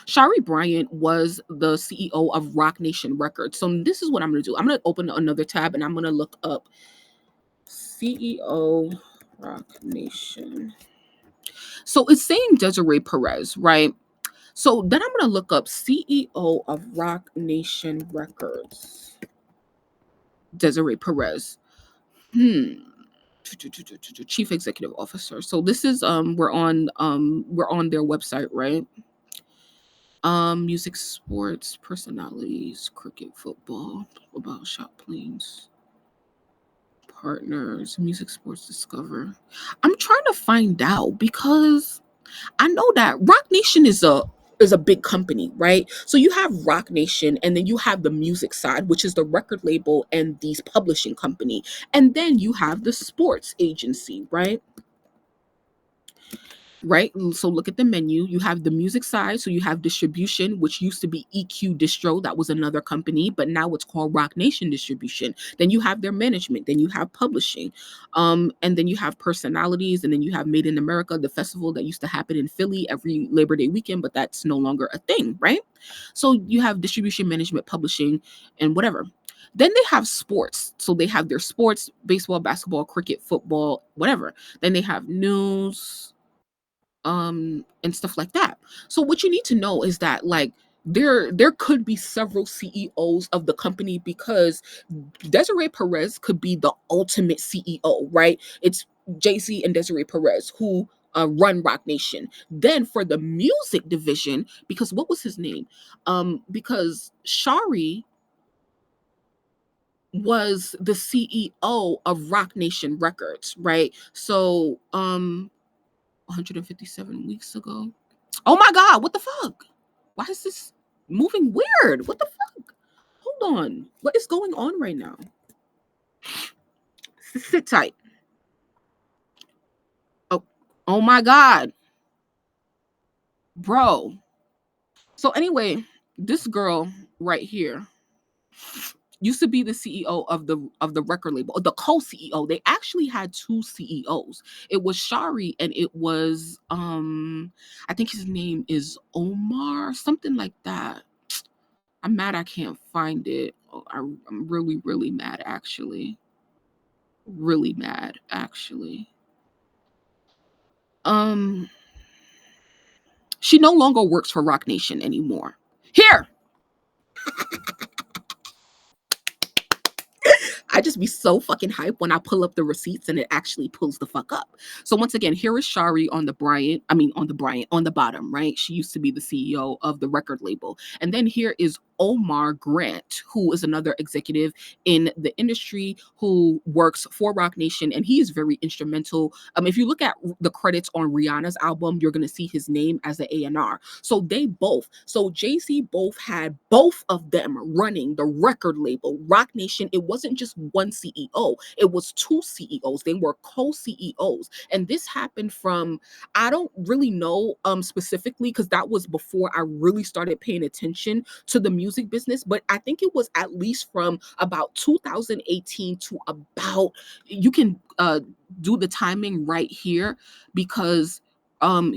Shari Bryant was the CEO of Rock Nation Records. So this is what I'm going to do. I'm going to open another tab and I'm going to look up CEO Rock Nation. So it's saying Desiree Perez, right? So then I'm going to look up CEO of Rock Nation Records, Desiree Perez. Chief Executive Officer. So this is we're on their website, right? Music, sports, personalities, cricket, football, about shot planes, partners, music, sports, discover. I'm trying to find out because I know that Rock Nation is a big company, right? So you have Rock Nation and then you have the music side, which is the record label and these publishing company. And then you have the sports agency, right? Right? So look at the menu. You have the music side. So you have distribution, which used to be EQ Distro. That was another company, but now it's called Rock Nation Distribution. Then you have their management. Then you have publishing. And then you have personalities. And then you have Made in America, the festival that used to happen in Philly every Labor Day weekend, but that's no longer a thing, right? So you have distribution, management, publishing, and whatever. Then they have sports. So they have their sports, baseball, basketball, cricket, football, whatever. Then they have news, and stuff like that. So what you need to know is that like there could be several CEOs of the company because Desiree Perez could be the ultimate CEO, right? It's Jay-Z and Desiree Perez who run Rock Nation. Then for the music division, because what was his name? Because Shari was the CEO of Rock Nation Records, right? So 157 weeks ago. Oh my God, what the fuck? Why is this moving weird? What the fuck? Hold on. What is going on right now? Sit tight. Oh, oh my God, bro. So anyway, this girl right here used to be the CEO of the record label, the co-CEO. They actually had two CEOs. It was Shari and it was I think his name is Omar, something like that. I'm mad I can't find it. Oh, I'm really, really mad actually. Really mad actually. Um, she no longer works for Rock Nation anymore. Here, I just be so fucking hyped when I pull up the receipts and it actually pulls the fuck up. So once again, here is Shari on the on the bottom, right? She used to be the CEO of the record label. And then here is Omar Grant, who is another executive in the industry who works for Rock Nation, and he is very instrumental. If you look at the credits on Rihanna's album, you're gonna see his name as the A&R. So Jay-Z both had both of them running the record label, Rock Nation. It wasn't just one CEO, it was two CEOs. They were co-CEOs. And this happened from, I don't really know specifically because that was before I really started paying attention to the music business, but I think it was at least from about 2018 to about, you can do the timing right here because um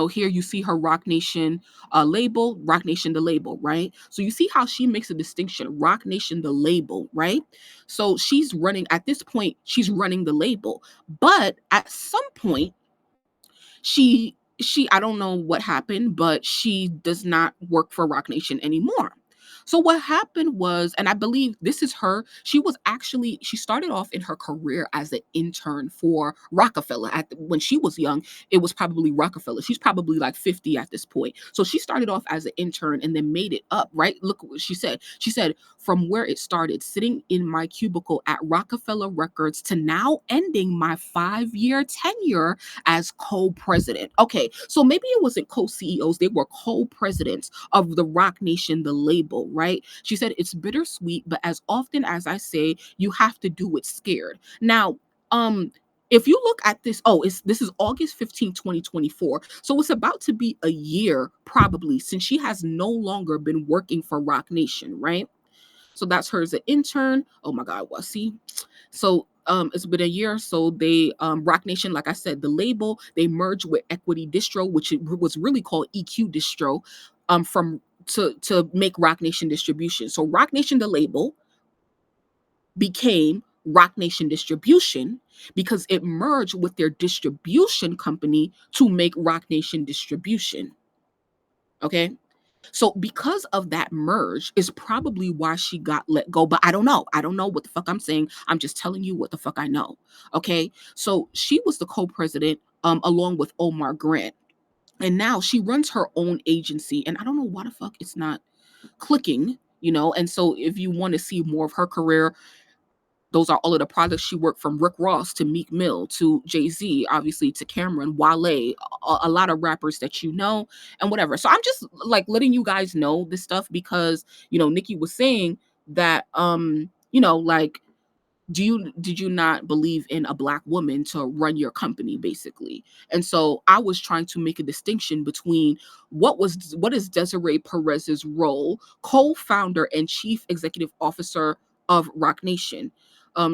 here you see her Rock Nation label, Rock Nation the label, right? So you see how she makes a distinction, Rock Nation the label, right? So she's running, at this point, she's running the label. But at some point, she I don't know what happened, but she does not work for Rock Nation anymore. So what happened was, and I believe this is her, she started off in her career as an intern for Rockefeller. When she was young, it was probably Rockefeller. She's probably like 50 at this point. So she started off as an intern and then made it up, right? Look what she said. She said, from where it started, sitting in my cubicle at Rockefeller Records to now ending my 5-year tenure as co-president. Okay, so maybe it wasn't co-CEOs, they were co-presidents of the Rock Nation, the label, right? She said, it's bittersweet, but as often as I say, you have to do it scared. Now, if you look at this, this is August 15th, 2024. So it's about to be a year probably since she has no longer been working for Rock Nation, right? So that's her as an intern. Oh my God, well, see, so it's been a year. So they Rock Nation, like I said, the label, they merged with Equity Distro, which was really called EQ Distro, from to make Rock Nation distribution. So Rock Nation, the label, became Rock Nation Distribution because it merged with their distribution company to make Rock Nation Distribution. Okay. So because of that merge is probably why she got let go. But I don't know. I don't know what the fuck I'm saying. I'm just telling you what the fuck I know. Okay. So she was the co-president along with Omar Grant. And now she runs her own agency. And I don't know why the fuck it's not clicking, you know. And so if you want to see more of her career, those are all of the projects she worked, from Rick Ross to Meek Mill to Jay-Z, obviously, to Cameron, Wale, a lot of rappers that you know, and whatever. So I'm just like letting you guys know this stuff because, Nicki was saying that, like, did you not believe in a black woman to run your company, basically? And so I was trying to make a distinction between what is Desiree Perez's role, co-founder and chief executive officer of Rock Nation.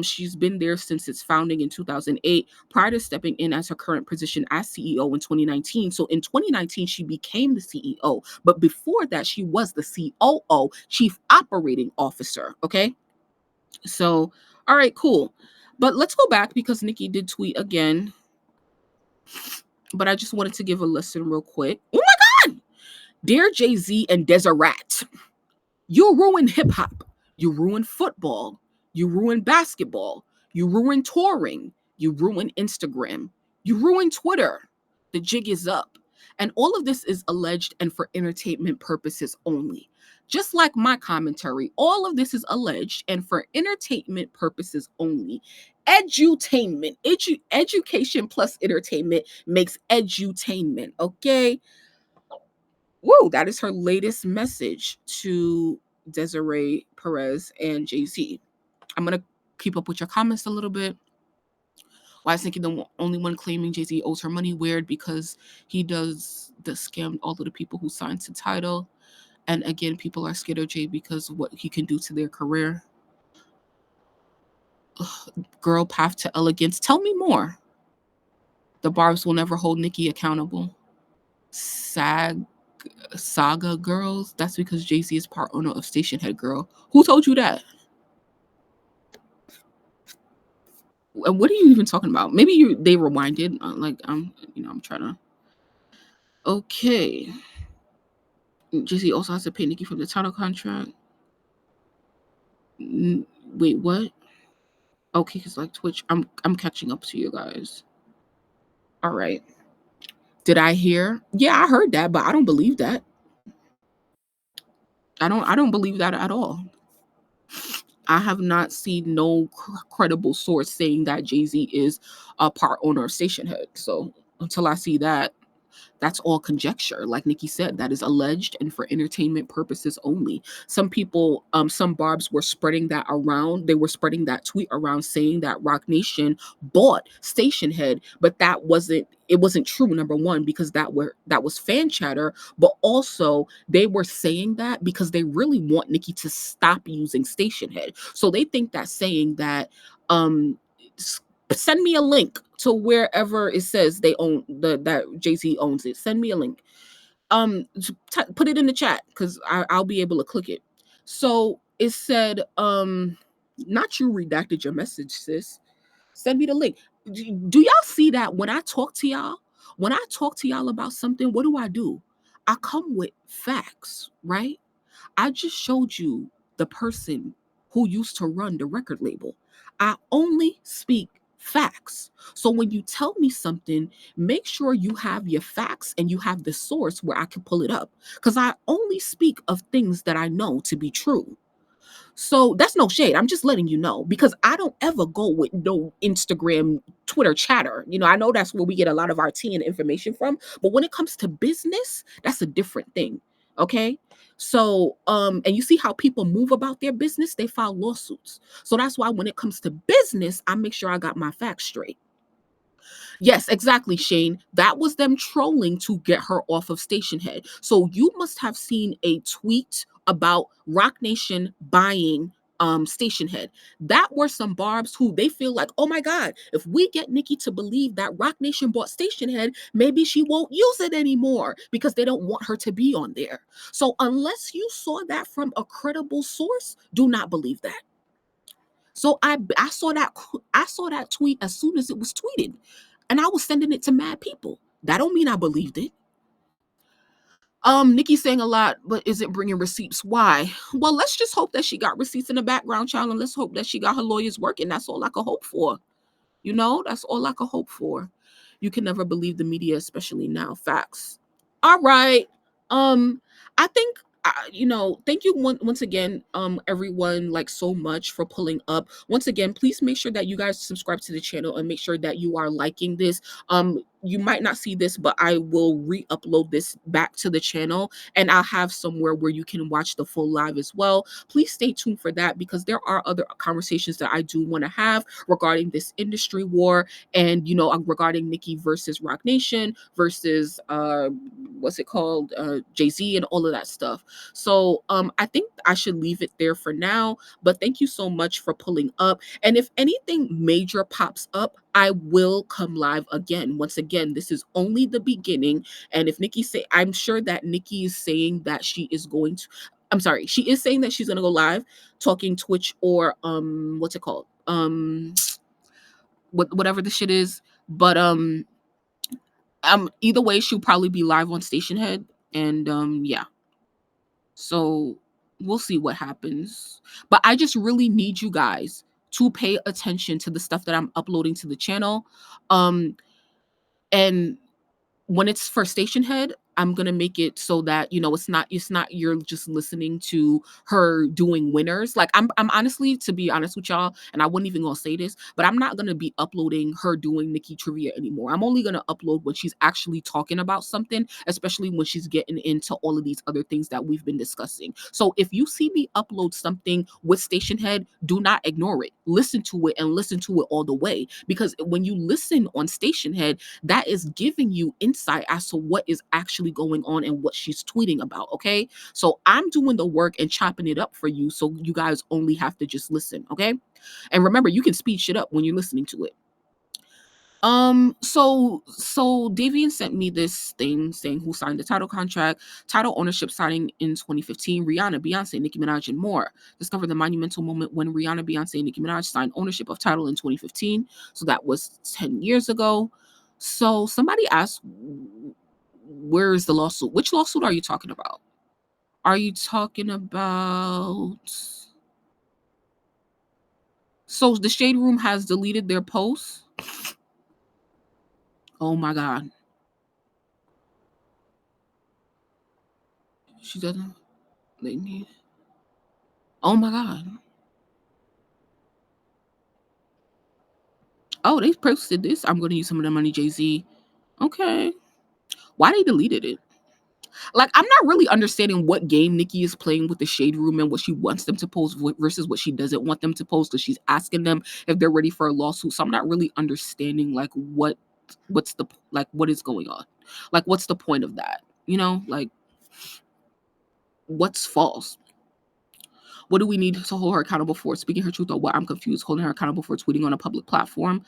She's been there since its founding in 2008, prior to stepping in as her current position as CEO in 2019. So in 2019, she became the CEO, but before that, she was the COO, chief operating officer. Okay. So, all right, cool. But let's go back because Nicki did tweet again. But I just wanted to give a listen real quick. Oh my God! Dear Jay-Z and Desiree, you ruin hip hop. You ruin football. You ruin basketball. You ruin touring. You ruin Instagram. You ruin Twitter. The jig is up. And all of this is alleged and for entertainment purposes only. Just like my commentary, all of this is alleged and for entertainment purposes only. Edutainment. Education plus entertainment makes edutainment. Okay? Whoa, that is her latest message to Desiree Perez and Jay-Z. I'm going to keep up with your comments a little bit. Why is Nicki the only one claiming Jay-Z owes her money? Weird, because he does the scam all of the people who signed to Tidal. And again, people are scared of Jay because what he can do to their career. Ugh, girl path to elegance. Tell me more. The barbs will never hold Nicki accountable. Saga girls. That's because Jay-Z is part owner of Station Head Girl. Who told you that? What are you even talking about? Maybe they rewinded. I'm trying to. Okay. Jay-Z also has to pay Nicki for the title contract. Wait, what? Okay, because like Twitch, I'm catching up to you guys. All right. Did I hear? Yeah, I heard that, but I don't believe that. I don't believe that at all. I have not seen no credible source saying that Jay-Z is a part owner of Station Head. So until I see that, that's all conjecture. Like Nicki said, that is alleged and for entertainment purposes only. Some people, some barbs were spreading that around. They were spreading that tweet around saying that Rock Nation bought Station Head, but it wasn't true, number one, because that was fan chatter, but also they were saying that because they really want Nicki to stop using Station Head. So they think that saying that send me a link to wherever it says they own that Jay-Z owns it. Send me a link. Put it in the chat because I'll be able to click it. So it said, not you redacted your message, sis. Send me the link. Do y'all see that when I talk to y'all? When I talk to y'all about something, what do? I come with facts, right? I just showed you the person who used to run the record label. I only speak facts. So when you tell me something, make sure you have your facts and you have the source where I can pull it up. Because I only speak of things that I know to be true. So that's no shade. I'm just letting you know because I don't ever go with no Instagram, Twitter chatter. I know that's where we get a lot of our tea and information from. But when it comes to business, that's a different thing. Okay. So, and you see how people move about their business, they file lawsuits. So that's why when it comes to business, I make sure I got my facts straight. Yes, exactly, Shane. That was them trolling to get her off of Stationhead. So you must have seen a tweet about Rock Nation buying Stationhead. That were some barbs who they feel like, oh my God, if we get Nicki to believe that Rock Nation bought Stationhead, maybe she won't use it anymore because they don't want her to be on there. So unless you saw that from a credible source, do not believe that. So I saw that tweet as soon as it was tweeted, and I was sending it to mad people. That don't mean I believed it. Nikki saying a lot, but isn't bringing receipts. Why? Well, let's just hope that she got receipts in the background, child, and let's hope that she got her lawyers working. That's all I could hope for. That's all I could hope for. You can never believe the media, especially now. Facts. All right. Um, I think thank you once again, everyone, like so much for pulling up. Once again, please make sure that you guys subscribe to the channel and make sure that you are liking this. You might not see this, but I will re-upload this back to the channel, and I'll have somewhere where you can watch the full live as well. Please stay tuned for that because there are other conversations that I do want to have regarding this industry war and regarding Nicki versus Rock Nation versus what's it called, Jay-Z and all of that stuff. So I think I should leave it there for now, but thank you so much for pulling up, and if anything major pops up, I will come live again. Once again, this is only the beginning, and if I'm sure that Nicki is saying that she is going to, I'm sorry, she is saying that she's going to go live talking Twitch or what's it called, whatever the shit is. But either way, she'll probably be live on Stationhead, and yeah. So we'll see what happens. But I just really need you guys to pay attention to the stuff that I'm uploading to the channel. And when it's for Stationhead, I'm gonna make it so that it's not you're just listening to her doing winners. Like I'm honestly, to be honest with y'all, and I wasn't even gonna say this, but I'm not gonna be uploading her doing Nicki trivia anymore. I'm only gonna upload when she's actually talking about something, especially when she's getting into all of these other things that we've been discussing. So if you see me upload something with Stationhead, do not ignore it. Listen to it and listen to it all the way. Because when you listen on Stationhead, that is giving you insight as to what is actually going on and what she's tweeting about. Okay. So I'm doing the work and chopping it up for you. So you guys only have to just listen. Okay. And remember, you can speed shit up when you're listening to it. So Davian sent me this thing saying who signed the title contract, title ownership signing in 2015, Rihanna, Beyonce, Nicki Minaj, and more. Discover the monumental moment when Rihanna, Beyonce, and Nicki Minaj signed ownership of title in 2015. So that was 10 years ago. So somebody asked, where is the lawsuit? Which lawsuit are you talking about? Are you talking about? So the Shade Room has deleted their posts? Oh my God. She doesn't. They need. Oh my God. Oh, they posted this. I'm going to use some of the money, Jay-Z. Okay. Why they deleted it? Like, I'm not really understanding what game Nicki is playing with the Shade Room and what she wants them to post versus what she doesn't want them to post, because she's asking them if they're ready for a lawsuit. So I'm not really understanding like what is going on. Like, what's the point of that? Like, what's false? What do we need to hold her accountable for? Speaking her truth or what? I'm confused. Holding her accountable for tweeting on a public platform.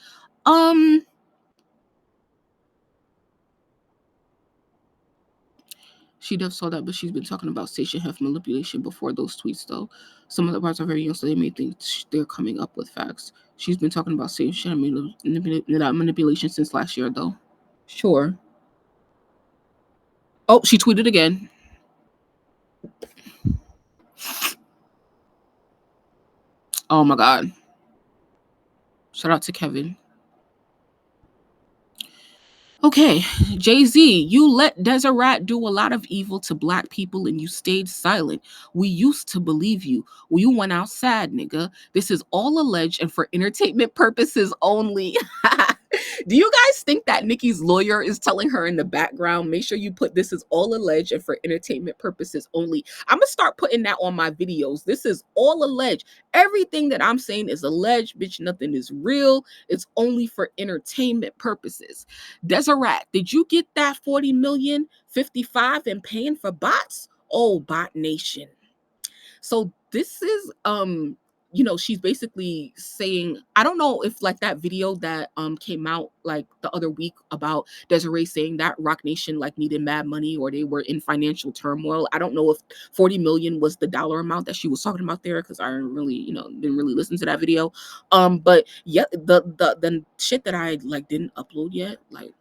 She does saw that, but she's been talking about station heft manipulation before those tweets, though. Some of the parts are very young, so they may think they're coming up with facts. She's been talking about station manipulation since last year, though. Sure. Oh, she tweeted again. Oh my God. Shout out to Kevin. Okay, Jay-Z, you let Desiree do a lot of evil to black people and you stayed silent. We used to believe you. Well, you went out sad, nigga. This is all alleged and for entertainment purposes only. Do you guys think that Nicki's lawyer is telling her in the background, make sure you put this is all alleged and for entertainment purposes only? I'm going to start putting that on my videos. This is all alleged. Everything that I'm saying is alleged, bitch. Nothing is real. It's only for entertainment purposes. Desiree, did you get that 40 million, 55 and paying for bots? Oh, bot nation. So this is she's basically saying, I don't know if like that video that came out like the other week about Desiree saying that Rock Nation like needed mad money or they were in financial turmoil. I don't know if 40 million was the dollar amount that she was talking about there because I didn't really, didn't really listen to that video. But yeah, the shit that I like didn't upload yet, like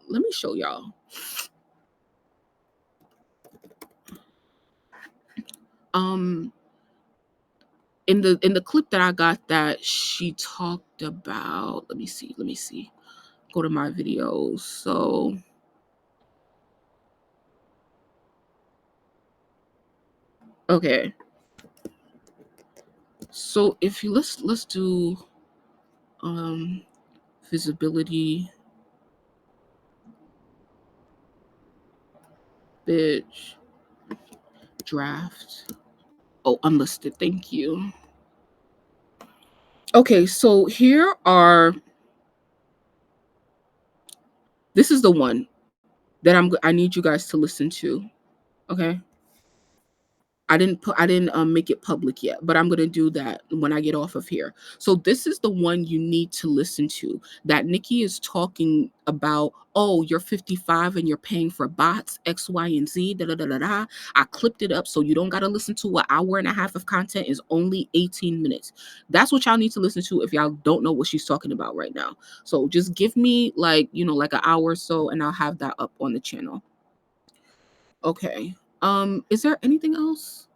let me show y'all. In the clip that I got that she talked about, let me see. Go to my videos. So okay. So if you let's do visibility, bitch, draft. Oh, unlisted, thank you. Okay, so this is the one that I need you guys to listen to. Okay. I didn't make it public yet, but I'm gonna do that when I get off of here. So this is the one you need to listen to. That Nicki is talking about. Oh, you're 55 and you're paying for bots X, Y, and Z. Da da da da da. I clipped it up so you don't gotta listen to an hour and a half of content. Is only 18 minutes. That's what y'all need to listen to if y'all don't know what she's talking about right now. So just give me like like an hour or so, and I'll have that up on the channel. Okay. Is there anything else?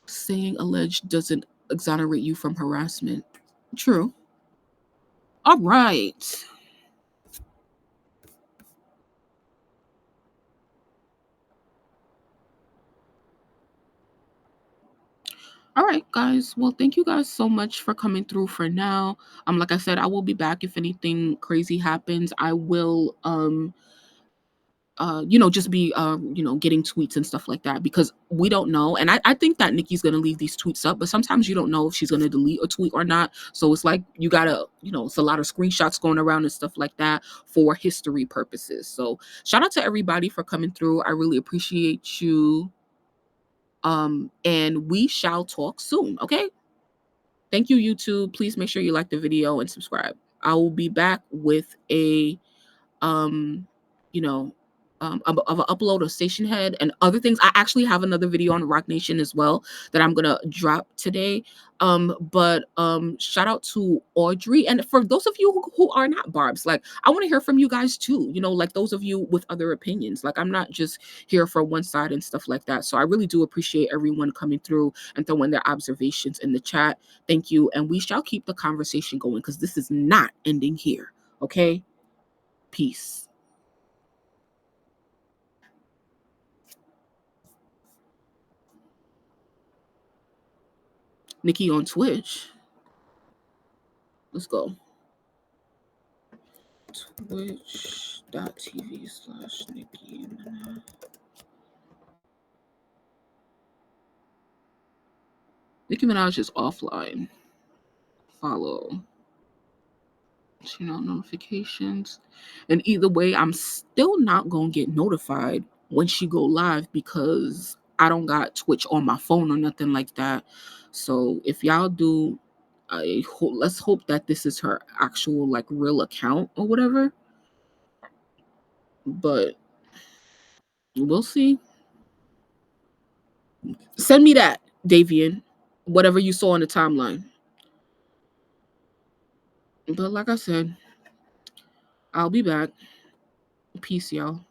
Saying alleged doesn't exonerate you from harassment. True. All right. All right, guys. Well, thank you guys so much for coming through for now. Like I said, I will be back if anything crazy happens. I will just be getting tweets and stuff like that because we don't know. And I think that Nicki's gonna leave these tweets up, but sometimes you don't know if she's gonna delete a tweet or not. So it's like you gotta, it's a lot of screenshots going around and stuff like that for history purposes. So shout out to everybody for coming through. I really appreciate you. And we shall talk soon. Okay. Thank you, YouTube. Please make sure you like the video and subscribe. I will be back with a um, you know, of an upload of Station Head and other things. I actually have another video on Rock Nation as well that I'm gonna drop today. But shout out to Audrey, and for those of you who are not Barbs, like I want to hear from you guys too. Like those of you with other opinions. Like I'm not just here for one side and stuff like that. So I really do appreciate everyone coming through and throwing their observations in the chat. Thank you, and we shall keep the conversation going because this is not ending here. Okay, peace. Nicki on Twitch. Let's go. Twitch.tv/Nicki Minaj. Nicki Minaj is offline. Follow. Notifications. And either way, I'm still not gonna get notified when she go live because I don't got Twitch on my phone or nothing like that. So if y'all do, let's hope that this is her actual like real account or whatever. But we'll see. Send me that, Davian. Whatever you saw on the timeline. But like I said, I'll be back. Peace, y'all.